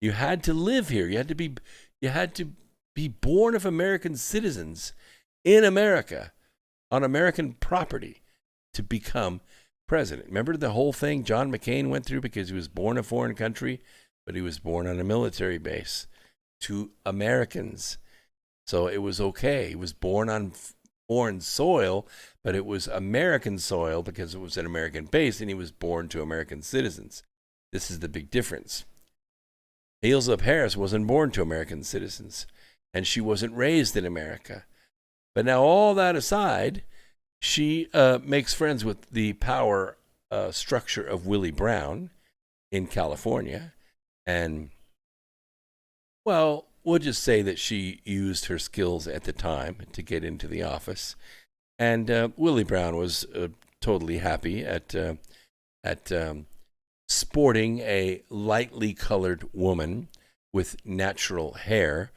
You had to live here. You had to be born of American citizens in America on American property to become president. Remember the whole thing John McCain went through because he was born in a foreign country, but he was born on a military base to Americans. So it was okay. He was born on foreign soil, but it was American soil because it was an American base, and he was born to American citizens. This is the big difference. Heels Up Harris wasn't born to American citizens, and she wasn't raised in America. But now all that aside, she makes friends with the power structure of Willie Brown in California. And, well, we'll just say that she used her skills at the time to get into the office. And Willie Brown was totally happy at sporting a lightly colored woman with natural hair,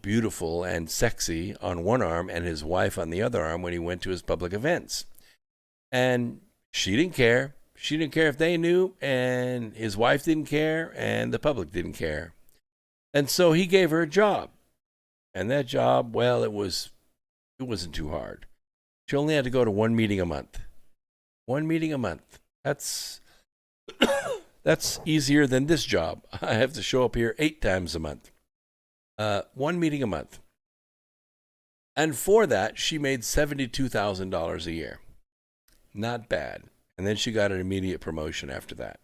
beautiful and sexy on one arm, and his wife on the other arm when he went to his public events. And she didn't care. She didn't care if they knew, and his wife didn't care, and the public didn't care. And so he gave her a job. And that job, well, it wasn't too hard. She only had to go to one meeting a month. One meeting a month. That's easier than this job. I have to show up here 8 times a month. One meeting a month. And for that, she made $72,000 a year. Not bad. And then she got an immediate promotion after that.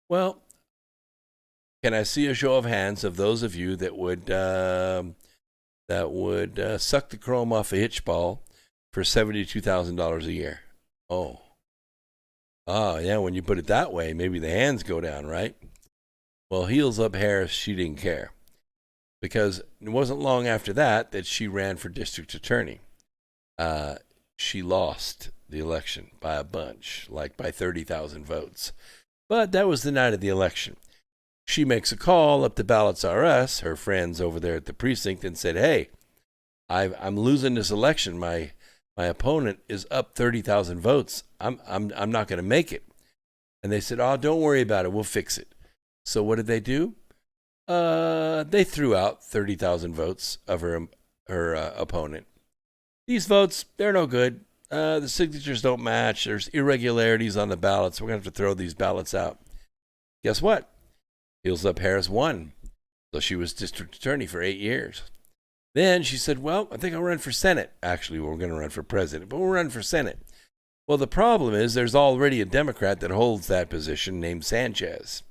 Well, can I see a show of hands of those of you that would suck the chrome off a hitch ball for $72,000 a year? Oh, Oh, yeah, when you put it that way, maybe the hands go down, right? Well, heels up Harris, she didn't care. Because it wasn't long after that she ran for district attorney. She lost the election by a bunch, like by 30,000 votes. But that was the night of the election. She makes a call up to Ballots R Us, her friends over there at the precinct, and said, hey, I'm losing this election. My opponent is up 30,000 votes. I'm not going to make it. And they said, oh, don't worry about it. We'll fix it. So what did they do? They threw out 30,000 votes of her opponent. These votes, they're no good. The signatures don't match. There's irregularities on the ballots. We're going to have to throw these ballots out. Guess what? Heels Up Harris won. So she was district attorney for 8 years. Then she said, well, I think I'll run for Senate. Actually, we're going to run for president, but we'll run for Senate. Well, the problem is there's already a Democrat that holds that position named Sanchez.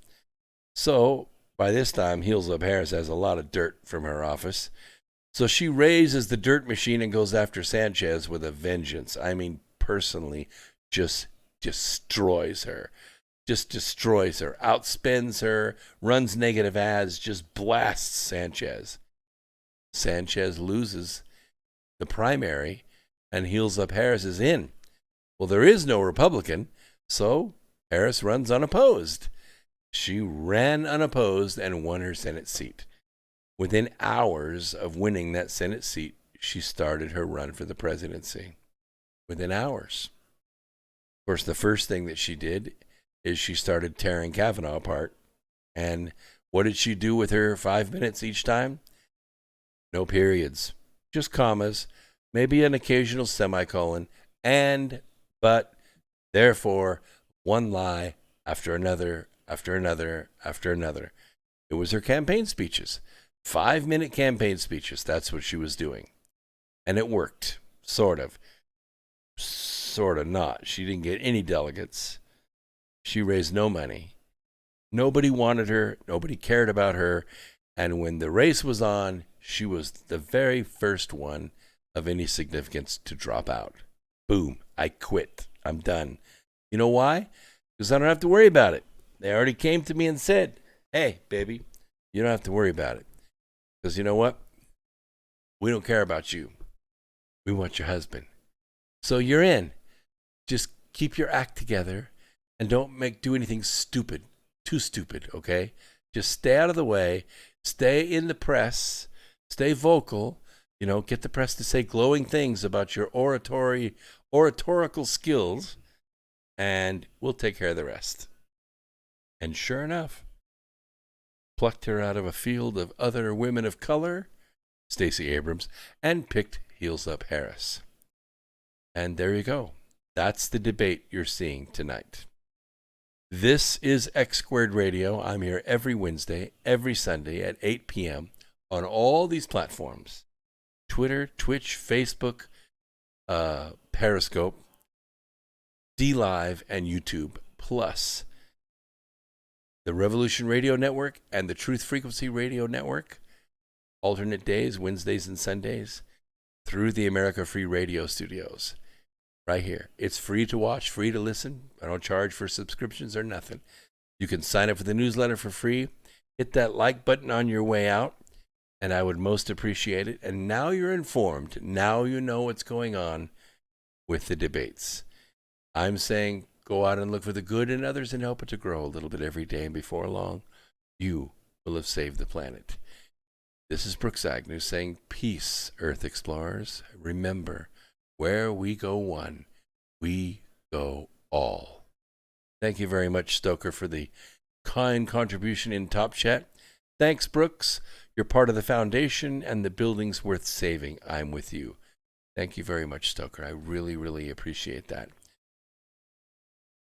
So by this time, Heels Up Harris has a lot of dirt from her office. So she raises the dirt machine and goes after Sanchez with a vengeance. I mean, personally, just destroys her. Just destroys her, outspends her, runs negative ads, just blasts Sanchez. Sanchez loses the primary, and Heels Up Harris is in. Well, there is no Republican, so Harris runs unopposed. She ran unopposed and won her Senate seat. Within hours of winning that Senate seat, she started her run for the presidency. Within hours. Of course, the first thing that she did is she started tearing Kavanaugh apart. And what did she do with her 5 minutes each time? No periods, just commas, maybe an occasional semicolon, and, but, therefore, one lie after another, after another, after another. It was her campaign speeches. 5-minute campaign speeches. That's what she was doing. And it worked. Sort of. Sort of not. She didn't get any delegates. She raised no money. Nobody wanted her. Nobody cared about her. And when the race was on, she was the very first one of any significance to drop out. Boom. I quit. I'm done. You know why? Because I don't have to worry about it. They already came to me and said, hey, baby, you don't have to worry about it. Because you know what? We don't care about you. We want your husband. So you're in. Just keep your act together and don't do anything stupid. Too stupid, okay? Just stay out of the way. Stay in the press. Stay vocal. You know, get the press to say glowing things about your oratorical skills, and we'll take care of the rest. And sure enough, plucked her out of a field of other women of color, Stacey Abrams, and picked Heels Up Harris. And there you go. That's the debate you're seeing tonight. This is X Squared Radio. I'm here every Wednesday, every Sunday at 8 p.m. on all these platforms. Twitter, Twitch, Facebook, Periscope, DLive, and YouTube, plus the Revolution Radio Network and the Truth Frequency Radio Network, alternate days, Wednesdays and Sundays, through the America Free Radio Studios. Right here. It's free to watch, free to listen. I don't charge for subscriptions or nothing. You can sign up for the newsletter for free. Hit that like button on your way out, and I would most appreciate it. And now you're informed. Now you know what's going on with the debates. I'm saying go out and look for the good in others and help it to grow a little bit every day. And before long, you will have saved the planet. This is Brooks Agnew saying peace, Earth Explorers. Remember, where we go one, we go all. Thank you very much, Stoker, for the kind contribution in Top Chat. Thanks, Brooks. You're part of the foundation and the building's worth saving. I'm with you. Thank you very much, Stoker. I really, really appreciate that.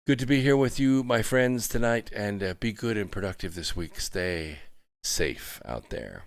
Good to be here with you, my friends, tonight, and be good and productive this week. Stay safe out there.